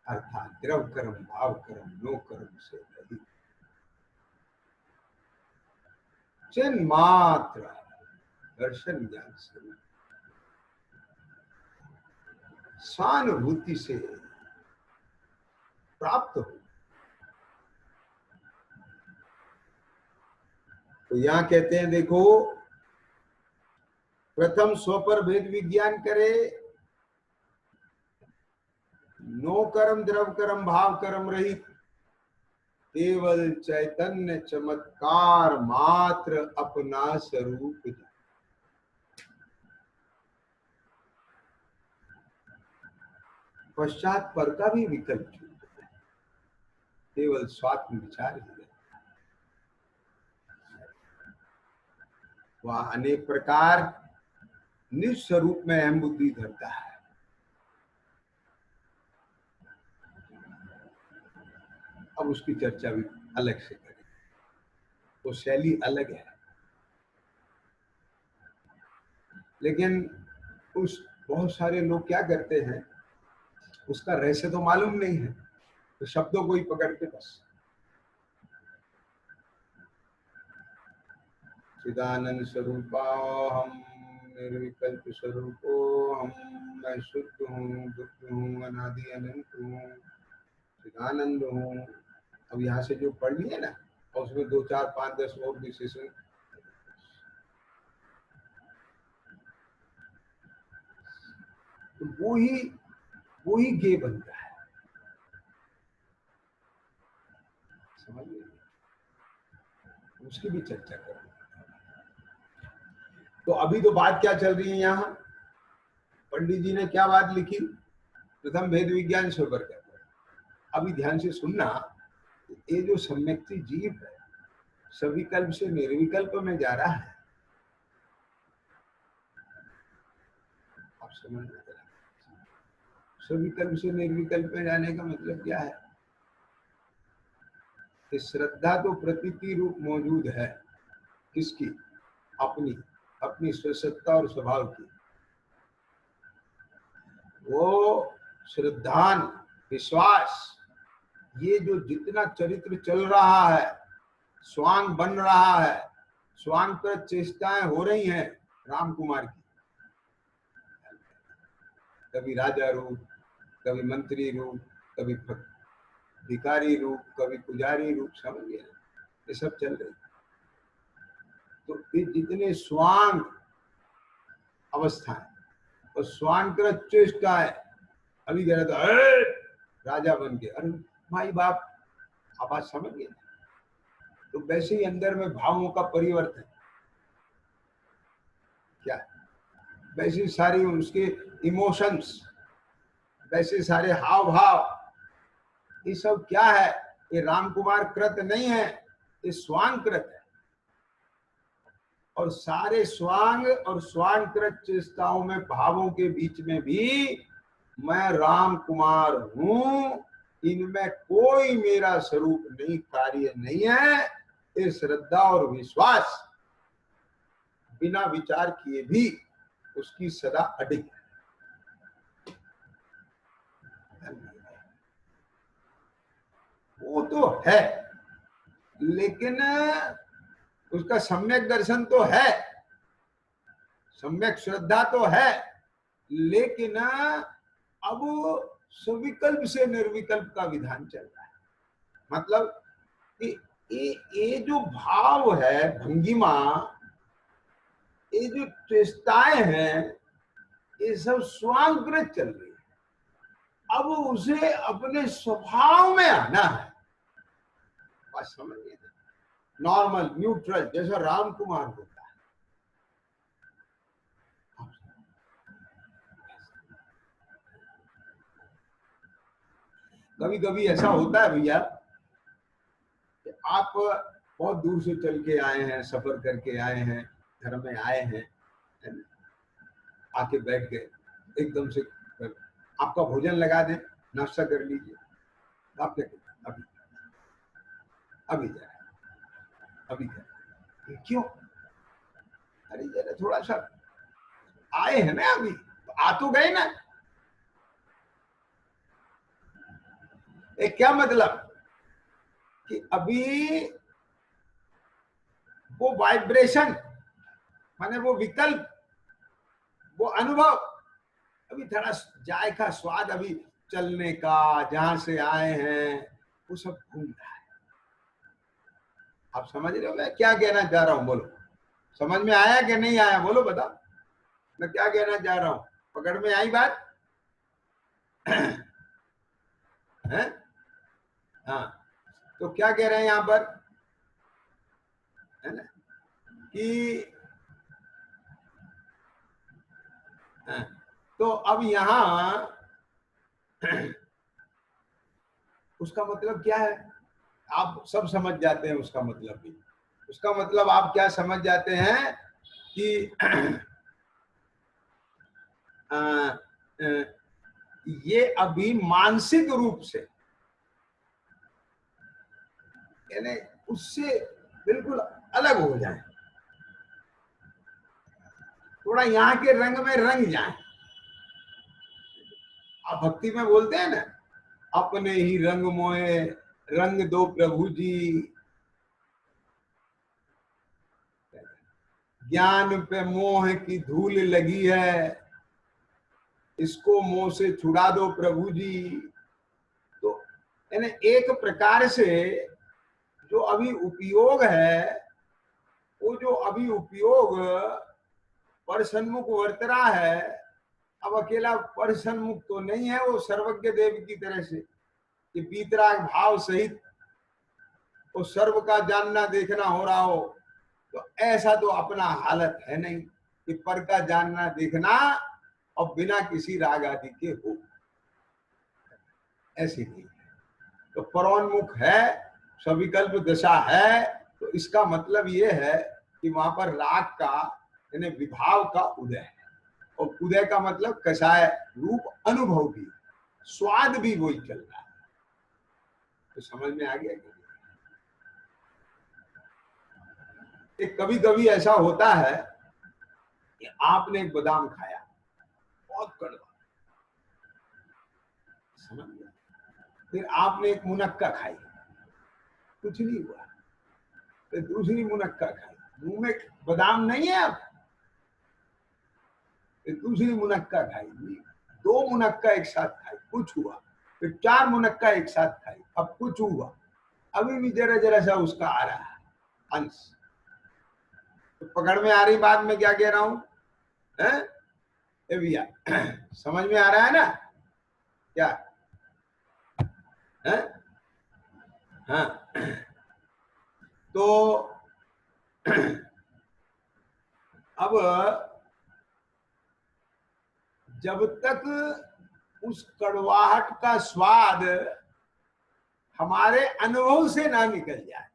अर्थात द्रव कर्म भाव कर्म नो कर्म से रहित चिन्ह मात्र दर्शन ज्ञान से स्वानुभूति से प्राप्त हो। तो यहां कहते हैं देखो, प्रथम स्व पर भेद विज्ञान करे, नो कर्म द्रव कर्म भाव कर्म रहित केवल चैतन्य चमत्कार मात्र अपना स्वरूप। पश्चात पर का भी विकल्प छूट, केवल स्वात्म विचार ही है। वह अनेक प्रकार निस्वरूप में अहम बुद्धि धरता है। अब उसकी चर्चा भी अलग से करें, तो शैली अलग है, लेकिन उस बहुत सारे लोग क्या करते हैं, उसका रहस्य तो मालूम नहीं है, तो शब्दों को ही पकड़ के बस चिदानंद स्वरूपा हम निर्विकल्प स्वरूपो हम, मैं शुद्ध हूँ, दुख हूँ, अनादि अनंत हूँ, चिदानंद हूँ। अब यहाँ से जो पढ़ लिए ना, और उसमें 2 4 5 10 और विशेषण, तो वो ही गे बनता है, समझ लीजिए। उसकी भी चर्चा करें। तो अभी तो बात क्या चल रही है यहाँ, पंडित जी ने क्या बात लिखी, प्रथम भेद विज्ञान स्व पर कहते हैं। अभी ध्यान से सुनना, ये जो सम्यक्ति जीव है सविकल्प से निर्विकल्प में जा रहा है, आप समझ में, सविकल्प से निर्विकल्प में जाने का मतलब क्या है? कि श्रद्धा तो प्रतीति रूप मौजूद है, किसकी? अपनी स्वसत्ता और स्वभाव की। वो श्रद्धान विश्वास, ये जो जितना चरित्र चल रहा है, स्वांग बन रहा है, स्वांग पर चेष्टाएं हो रही हैं राम कुमार की, कभी राजा रूप, कभी मंत्री रूप, कभी भिखारी रूप, कभी पुजारी रूप, समझ गए, ये सब चल रही। तो ये जितने स्वांग अवस्थाएं और स्वांग चेष्टा है, अभी कह रहे तो राजा बन के, अरे भाई बाप, आवाज समझ गए। तो वैसे ही अंदर में भावों का परिवर्तन क्या है, वैसे सारी उसके इमोशंस, वैसे सारे हाव भाव, ये सब क्या है? ये रामकुमार कृत नहीं है, ये स्वांग कृत है। और सारे स्वांग और स्वांग कृत चेष्टाओं में, भावों के बीच में भी मैं राम कुमार हूं, इनमें कोई मेरा स्वरूप नहीं, कार्य नहीं है। ये श्रद्धा और विश्वास बिना विचार किए भी उसकी सदा अडिग है। वो तो है, लेकिन उसका सम्यक दर्शन तो है, सम्यक श्रद्धा तो है, लेकिन अब सविकल्प से निर्विकल्प का विधान चल रहा है। मतलब कि ये जो भाव है, भंगिमा, ये जो चेष्टाएं हैं, ये सब स्वांकृत चल रही है। अब उसे अपने स्वभाव में आना है। बात समझिए, नॉर्मल न्यूट्रल जैसा राम कुमार होता है। कभी कभी ऐसा होता है भैया कि आप बहुत दूर से चल के आए हैं, सफर करके आए हैं, घर में आए हैं, आके बैठ गए, एकदम से आपका भोजन लगा दें, नाश्ता कर लीजिए, आप क्या कहते? अभी अभी जाए, अभी करें। क्यों? अरे जरा थोड़ा सा आए हैं ना, अभी आ तो गए ना। क्या मतलब कि अभी वो वाइब्रेशन, माने वो विकल्प, वो अनुभव, अभी थोड़ा जायका, स्वाद अभी चलने का, जहां से आए हैं, वो सब भूल रहा है। आप समझ रहे हो मैं क्या कहना चाह रहा हूं? बोलो, समझ में आया कि नहीं आया? बोलो, बताओ मैं क्या कहना चाह रहा हूं। पकड़ में आई बात? है? हाँ, तो क्या कह रहे हैं यहां पर, है ना, कि हाँ, तो अब यहां उसका मतलब क्या है? आप सब समझ जाते हैं उसका मतलब भी। उसका मतलब आप क्या समझ जाते हैं कि आ, आ, ये अभी मानसिक रूप से, यानी उससे बिल्कुल अलग हो जाए, थोड़ा यहाँ के रंग में रंग जाए। आप भक्ति में बोलते हैं ना, अपने ही रंग मोए रंग दो प्रभु जी, ज्ञान पे मोह की धूल लगी है, इसको मोह से छुड़ा दो प्रभु जी। तो यानी एक प्रकार से जो अभी उपयोग है, वो जो अभी उपयोग पर सन्मुख वर्त रहा है, अब अकेला पर सन्मुख तो नहीं है, वो सर्वज्ञ देव की तरह से कि बीतराग भाव सहित वो सर्व का जानना देखना हो रहा हो। तो ऐसा तो अपना हालत है नहीं कि पर का जानना देखना और बिना किसी राग आदि के हो, ऐसी नहीं है। तो परोन्मुख है, सविकल्प दशा है, तो इसका मतलब ये है कि वहां पर राग का यानी विभाव का उदय है। और उदय का मतलब कषाय रूप अनुभव भी, स्वाद भी वही चल रहा है। तो समझ में आ गया कि कभी कभी ऐसा होता है कि आपने एक बादाम खाया, बहुत कड़वा, समझ गया, फिर आपने एक मुनक्का खाई, कुछ नहीं हुआ, फिर दूसरी मुनक्का खाई, मुंह में बादाम नहीं है, अब फिर दूसरी मुनक्का खाई, दो मुनक्का एक साथ खाई, कुछ हुआ, फिर चार मुनक्का एक साथ खाई, अब कुछ हुआ, अभी भी जरा जरा सा उसका आ रहा है अंश। तो पकड़ में आ रही बात मैं क्या कह रहा हूं? है भैया, समझ में आ रहा है ना क्या? है? हाँ, तो अब जब तक उस कड़वाहट का स्वाद हमारे अनुभव से ना निकल जाए।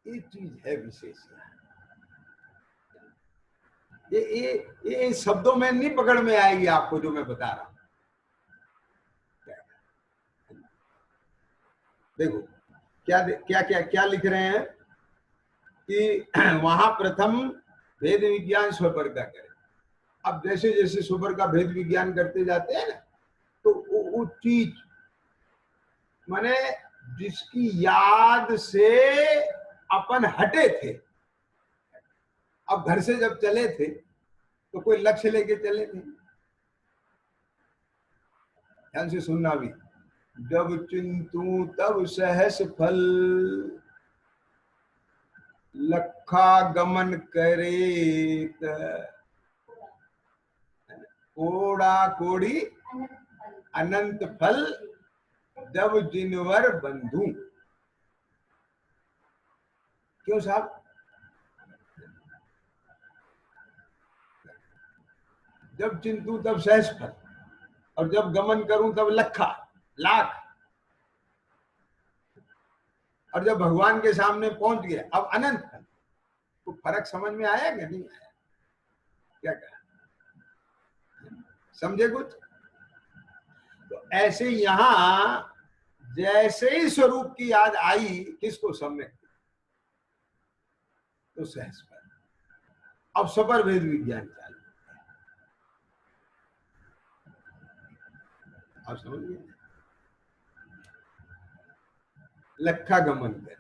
ये चीज है विशेष। ये शब्दों में नहीं पकड़ में आएगी आपको जो मैं बता रहा हूं। देखो क्या क्या क्या क्या लिख रहे हैं कि वहां प्रथम भेद विज्ञान स्वपर का करें। अब जैसे जैसे स्वपर का भेद विज्ञान करते जाते हैं ना, तो वो चीज माने जिसकी याद से अपन हटे थे। अब घर से जब चले थे तो कोई लक्ष्य लेके चले थे। ध्यान से सुनना भी। जब चिंतु तब सहस फल, लखा गमन करे, कोड़ा कोड़ी अनंत फल, जब जिनवर बंधु। क्यों साहब? जब चिंतु तब सहस फल, और जब गमन करूं तब लखा लाख, और जब भगवान के सामने पहुंच गया अब अनंत फल। तो फर्क समझ में आया कि नहीं आया? क्या कहा? समझे कुछ? तो ऐसे यहां जैसे ही स्वरूप की याद आई किसको? सम्यक, तो सहस फल। अब सबर भेद विज्ञान चालू। आप समझ गए? लखा गमन करे।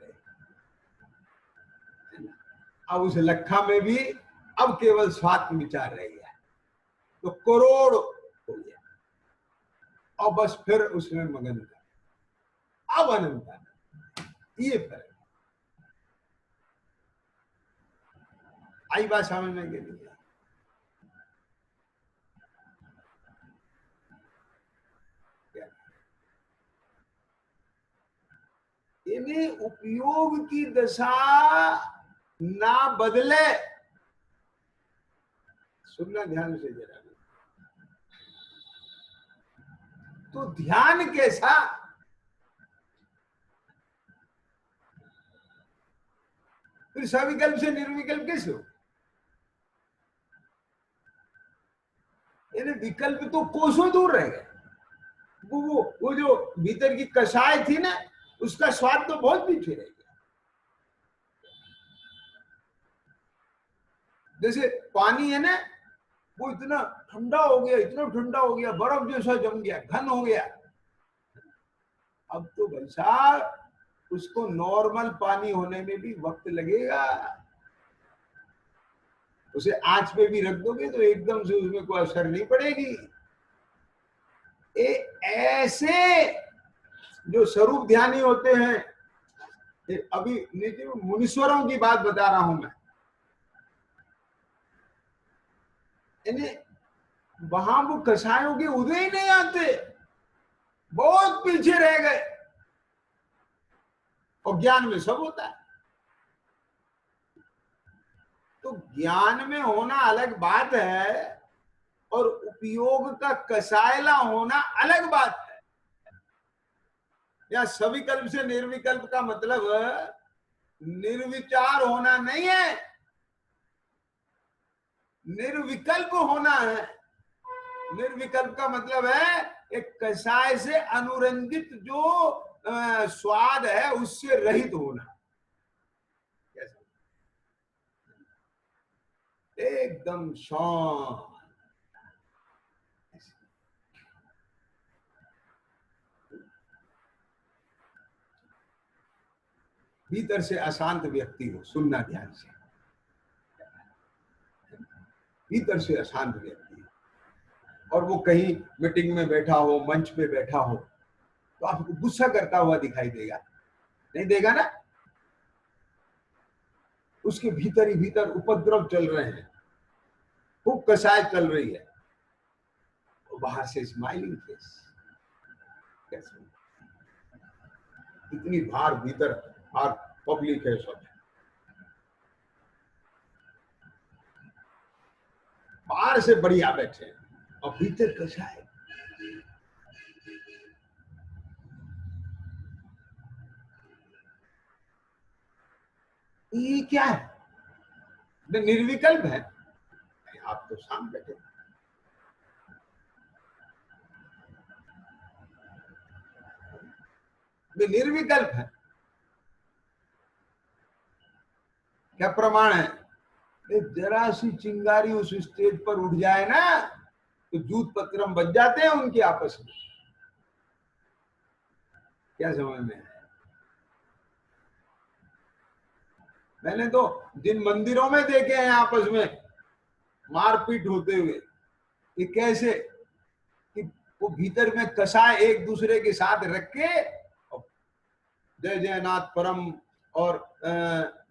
अब उस लखा में भी अब केवल स्वात्म विचार रह गया, तो करोड़ हो गया। और बस फिर उसमें मगन कर। अब अनंत। ये फर्क आई बात समझ में के लिए? इन्हें उपयोग की दशा ना बदले। सुनना ध्यान से जरा। तो ध्यान कैसा? फिर सविकल्प से निर्विकल्प कैसे हो? विकल्प तो कोसों दूर रह गए। वो जो भीतर की कषाय थी ना, उसका स्वाद तो बहुत पीछे रह गया। जैसे पानी है ना, वो इतना ठंडा हो गया, इतना ठंडा हो गया, बर्फ जैसा जम गया, घन हो गया। अब तो भाई साहब उसको नॉर्मल पानी होने में भी वक्त लगेगा। उसे आंच पे भी रख दोगे तो एकदम से उसमें कोई असर नहीं पड़ेगी। ऐसे जो स्वरूप ध्यानी होते हैं, अभी मुनीश्वरों की बात बता रहा हूं मैं, वहां वो कषायों के उदय ही नहीं आते, बहुत पीछे रह गए। और ज्ञान में सब होता है। तो ज्ञान में होना अलग बात है और उपयोग का कसायला होना अलग बात है। या सविकल्प से निर्विकल्प का मतलब निर्विचार होना नहीं है, निर्विकल्प होना है। निर्विकल्प का मतलब है एक कषाय से अनुरंजित जो स्वाद है उससे रहित होना। एकदम शांत। भीतर से अशांत व्यक्ति हो, सुनना ध्यान से। भीतर से अशांत व्यक्ति और वो कहीं मीटिंग में बैठा हो, मंच पे बैठा हो, तो आपको गुस्सा करता हुआ दिखाई देगा? नहीं देगा ना? उसके भीतर ही भीतर उपद्रव चल रहे हैं, खूब कसाय चल रही है। तो बाहर से स्माइलिंग फेस। कैसे? इतनी भार भीतर, भार पब्लिक है सब। बाहर से बढ़िया बैठे हैं और भीतर कैसा है। ये क्या है? निर्विकल्प है। आप तो शांत बैठे, निर्विकल्प है। क्या प्रमाण है? जरा सी चिंगारी उस स्टेज पर उठ जाए ना तो जूत पत्रम बच जाते हैं उनके आपस में। क्या समझ में? मैंने तो जिन मंदिरों में देखे हैं आपस में मारपीट होते हुए, ये कैसे कि वो भीतर में कसाय एक दूसरे के साथ रख के जय जयनाथ परम और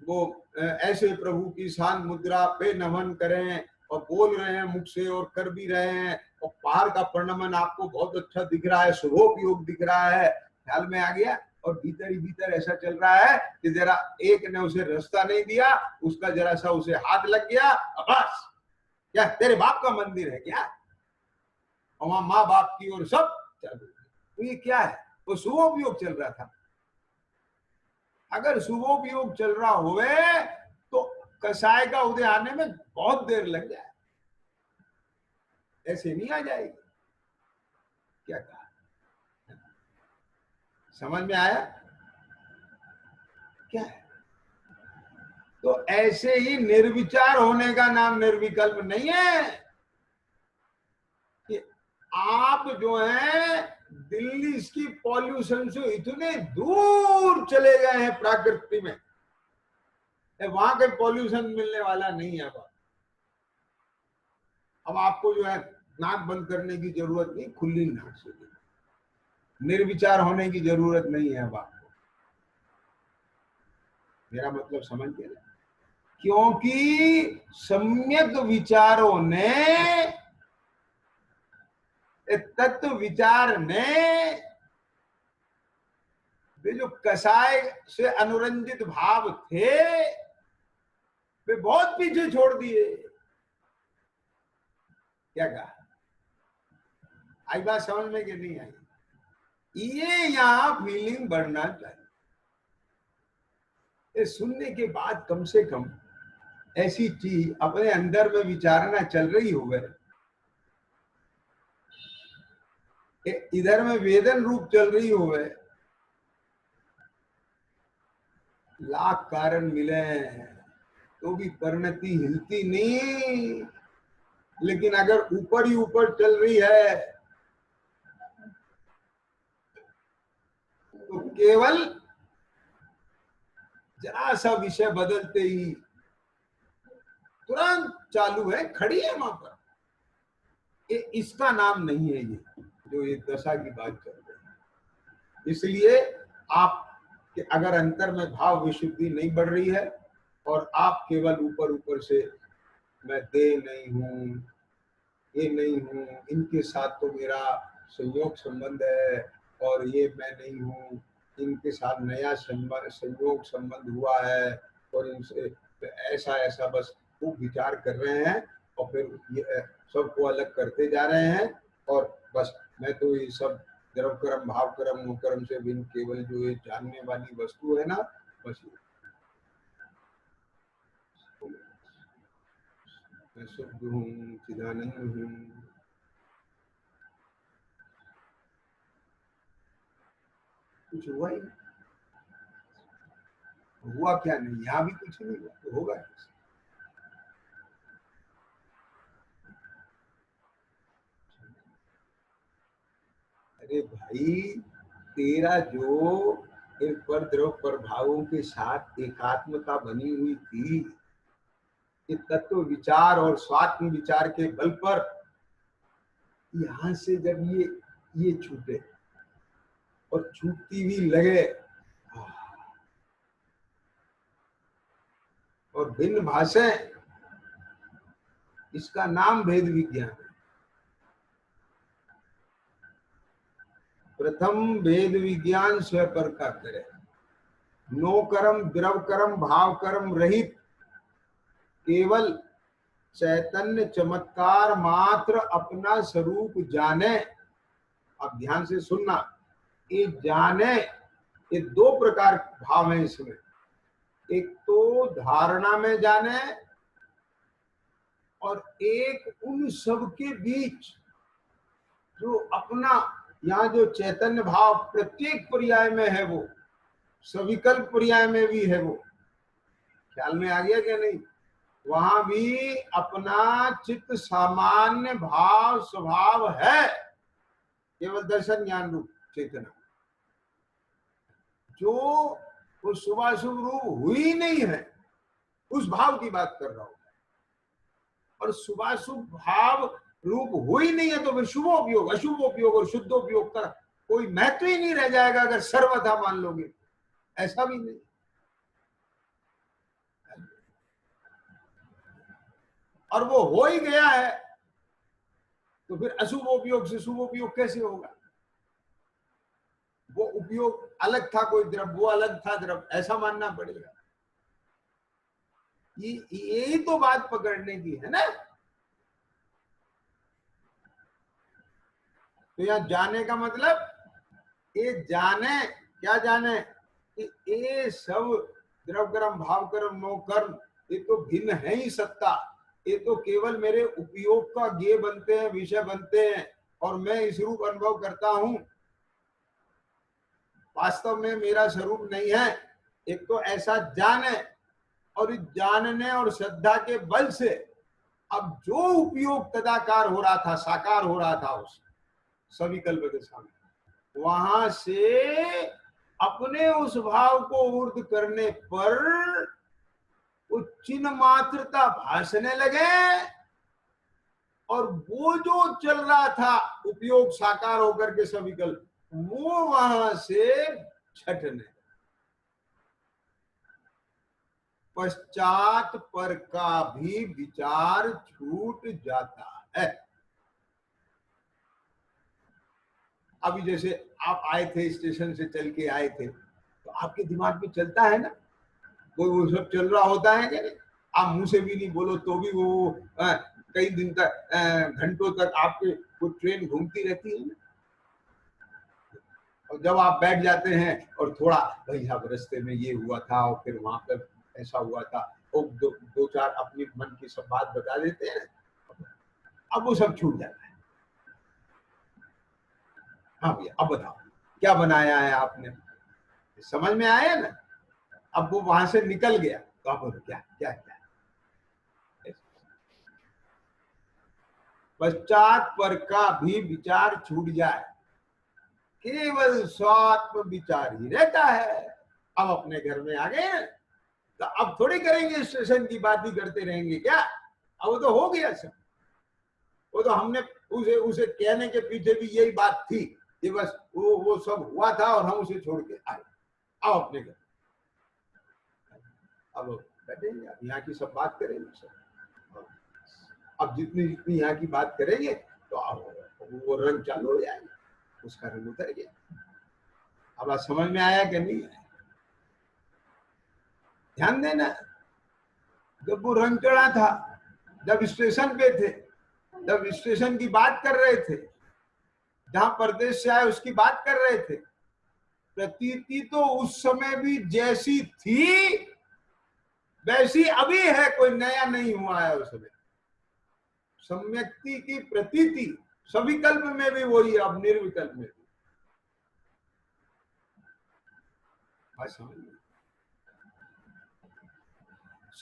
वो ऐसे प्रभु की शांत मुद्रा पे नमन करें और बोल रहे हैं मुख से और कर भी रहे हैं, और पहाड़ का प्रनमन आपको बहुत अच्छा दिख रहा है, शुभोपयोग दिख रहा है, ख्याल में आ गया। और भीतर ही भीतर ऐसा चल रहा है कि जरा एक ने उसे रास्ता नहीं दिया, उसका जरा सा उसे हाथ लग गया, बस क्या तेरे बाप का मंदिर है क्या? और वहां माँ बाप की और सब चालू। तो ये क्या है? वो शुभोपयोग चल रहा था। अगर शुभोपयोग चल रहा हुए तो कसाय का उदय आने में बहुत देर लग जाए, ऐसे नहीं आ जाएगी। क्या कहा? समझ में आया क्या है? तो ऐसे ही निर्विचार होने का नाम निर्विकल्प नहीं है कि आप जो है दिल्ली इसकी पॉल्यूशन से इतने दूर चले गए हैं प्रकृति में, वहां के पॉल्यूशन मिलने वाला नहीं है। अब आपको जो है नाक बंद करने की जरूरत नहीं, खुली नाक से निर्विचार होने की जरूरत नहीं है। अब आपको मेरा मतलब समझ गए? क्योंकि सम्यक विचारों ने, तत्व विचार ने वे जो कसाय से अनुरंजित भाव थे वे बहुत पीछे छोड़ दिए। क्या कहा? आई बात समझ में कि नहीं आई? ये यहां फीलिंग बढ़ना चाहिए। ये सुनने के बाद कम से कम ऐसी चीज अपने अंदर में विचारना चल रही हो गए, इधर में वेदन रूप चल रही हो गए, लाख कारण मिले तो भी परिणति हिलती नहीं। लेकिन अगर ऊपर ही ऊपर चल रही है तो केवल जरा सा विषय बदलते ही तुरंत चालू है, खड़ी है वहां पर। ये इसका नाम नहीं है ये जो ये दशा की बात कर रहे हैं। इसलिए आप कि अगर अंतर में भाव विशुद्धि नहीं बढ़ रही है और आप केवल ऊपर ऊपर से मैं दे नहीं हूं, ये नहीं हूं, इनके साथ तो मेरा संयोग संबंध है, और ये मैं नहीं हूं, इनके साथ नया संयोग संबंध हुआ है और इनसे ऐसा ऐसा बस वो विचार कर रहे हैं और फिर ये सबको अलग करते जा रहे हैं। और बस मैं तो ये सब द्रव कर्म भाव कर्म मोह कर्म से भिन्न केवल जो ये जानने वाली वस्तु है ना, बस मैं शुद्ध हूँ, चिदानंद हूँ। कुछ हुआ ही हुआ क्या नहीं, यहाँ भी कुछ नहीं हुआ तो होगा कैसे? अरे भाई, तेरा जो एक पर द्रव प्रभावों के साथ एकात्मता बनी हुई थी, ये तत्व विचार और स्वात्म विचार के बल पर यहां से जब ये छूटे और छूटती भी लगे और भिन्न भाषाएं, इसका नाम भेद विज्ञान है। प्रथम भेद विज्ञान स्वपर का करे, नो कर्म द्रव कर्म भाव कर्म रहित केवल चैतन्य चमत्कार मात्र अपना स्वरूप जाने। अब ध्यान से सुनना, ये जाने, ये दो प्रकार भाव है इसमें। एक तो धारणा में जाने, और एक उन सब के बीच जो अपना, यहाँ जो चैतन्य भाव प्रत्येक पर्याय में है, वो सविकल्प पर्याय में भी है, वो ख्याल में आ गया क्या नहीं? वहां भी अपना चित्त सामान्य भाव स्वभाव है, केवल दर्शन ज्ञान रूप चेतना, जो वो शुभाशुभ रूप हुई नहीं है, उस भाव की बात कर रहा हूं। और शुभाशुभ भाव रूप हो ही नहीं है तो फिर शुभोपयोग, अशुभोपयोग और शुद्धोपयोग का कोई महत्व ही नहीं रह जाएगा अगर सर्वथा मान लोगे। ऐसा भी नहीं। और वो हो ही गया है तो फिर अशुभ उपयोग से शुभ उपयोग कैसे होगा? वो उपयोग अलग था कोई द्रव, वो अलग था द्रव, ऐसा मानना पड़ेगा। यही तो बात पकड़ने की है ना। तो यहाँ जाने का मतलब, ये जाने, क्या जाने कि ये सब द्रव कर्म भाव कर्म नो कर्म, ये तो भिन्न है ही सत्ता, ये तो केवल मेरे उपयोग का ज्ञेय बनते हैं, विषय बनते हैं, और मैं इस रूप अनुभव करता हूं, वास्तव में मेरा स्वरूप नहीं है। एक तो ऐसा जाने, और इस जानने और श्रद्धा के बल से अब जो उपयोग तदाकार हो रहा था, साकार हो रहा था उस सविकल्प के सामने, वहां से अपने उस भाव को ऊर्ध्व करने पर वो चिन्ह मात्रता भासने लगे, और वो जो चल रहा था उपयोग साकार होकर के सविकल्प, वो वहां से छटने, पश्चात पर का भी विचार छूट जाता है। अभी जैसे आप आए थे, स्टेशन से चल के आए थे, तो आपके दिमाग में चलता है ना, कोई वो सब चल रहा होता है कि नहीं? आप मुंह से भी नहीं बोलो तो भी वो कई दिन तक, घंटों तक आपके वो ट्रेन घूमती रहती है ना। और जब आप बैठ जाते हैं और थोड़ा, भाई साहब रास्ते में ये हुआ था और फिर वहां पर ऐसा हुआ था, और दो चार अपनी मन की सब बात बता देते हैं, अब वो सब छूट जाता है। हाँ भैया अब बताओ क्या बनाया है आपने, समझ में आया ना? अब वो वहां से निकल गया तो आप बोलो क्या क्या क्या। पश्चात पर का भी विचार छूट जाए, केवल स्वात्म विचार ही रहता है। अब अपने घर में आ गए तो अब थोड़ी करेंगे स्टेशन की बात ही करते रहेंगे क्या? अब वो तो हो गया सब, वो तो हमने उसे कहने के पीछे भी यही बात थी कि बस वो सब हुआ था और हम उसे छोड़ के आए। अब अपने घर अब बैठेंगे, अब यहाँ की सब बात करेंगे सब। अब जितनी जितनी यहाँ की बात करेंगे तो अब वो रंग चालू हो जाएगा, उसका रंग उतर गया। अब आज समझ में आया कि नहीं? ध्यान देना, जब वो रंग चढ़ा था, जब स्टेशन पे थे, जब स्टेशन की बात कर रहे थे, जहां परदेश से आए उसकी बात कर रहे थे, प्रतीति तो उस समय भी जैसी थी वैसी अभी है, कोई नया नहीं हुआ है उसमें। सम्यक्ति की प्रतीति सविकल्प में भी वही है, अब निर्विकल्प में भी।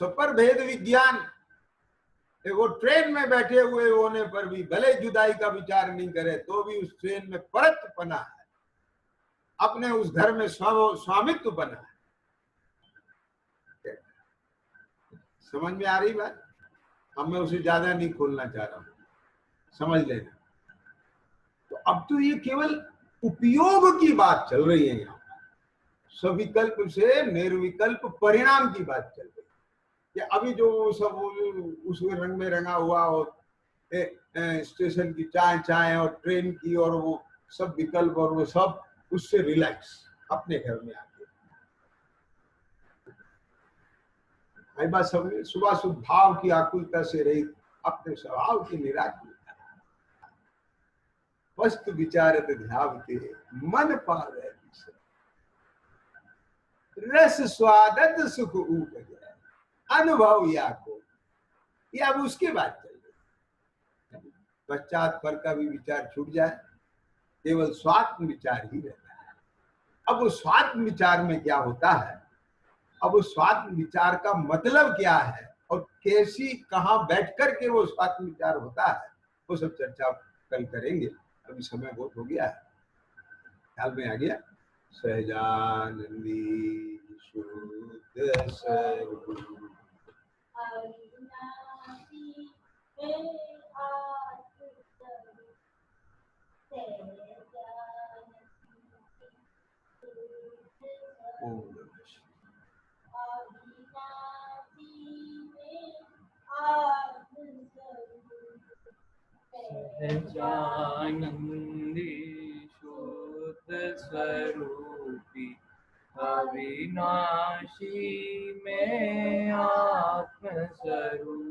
सपर भेद विज्ञान, वो ट्रेन में बैठे हुए होने पर भी भले जुदाई का विचार नहीं करे तो भी उस ट्रेन में परत बना है, अपने उस घर में स्वामित्व बना है। समझ में आ रही बात? अब मैं उसे ज्यादा नहीं खोलना चाह रहा हूं, समझ लेना। तो अब तो ये केवल उपयोग की बात चल रही है, यहाँ सविकल्प से निर्विकल्प परिणाम की बात चल रही है। कि अभी जो सब उस रंग में रंगा हुआ और स्टेशन की चाय चाय और ट्रेन की और वो सब विकल्प और वो सब, उससे रिलैक्स अपने घर में आके आई बात समझे। सुबह सुबह भाव की आकुलता से रही अपने स्वभाव की निराकृता, वस्तु विचारत ध्यावते मन पावे रस स्वादत सुख उपजे अनुभव या को। ये अब उसकी बात चल रही, पश्चात पर का भी विचार छूट जाए, केवल स्वात्म विचार ही रहता है। अब उस स्वात्म विचार में क्या होता है, अब उस स्वात्म विचार का मतलब क्या है और कैसी कहाँ बैठ कर के वो स्वात्म विचार होता है, वो सब चर्चा कल करेंगे। अभी समय बहुत हो गया है, ख्याल में आ गया। सहजानंदी शुद्ध स्वरूप सहजानंदी शुद्ध स्वरूपी अविनाशी में आत्म स्वरूप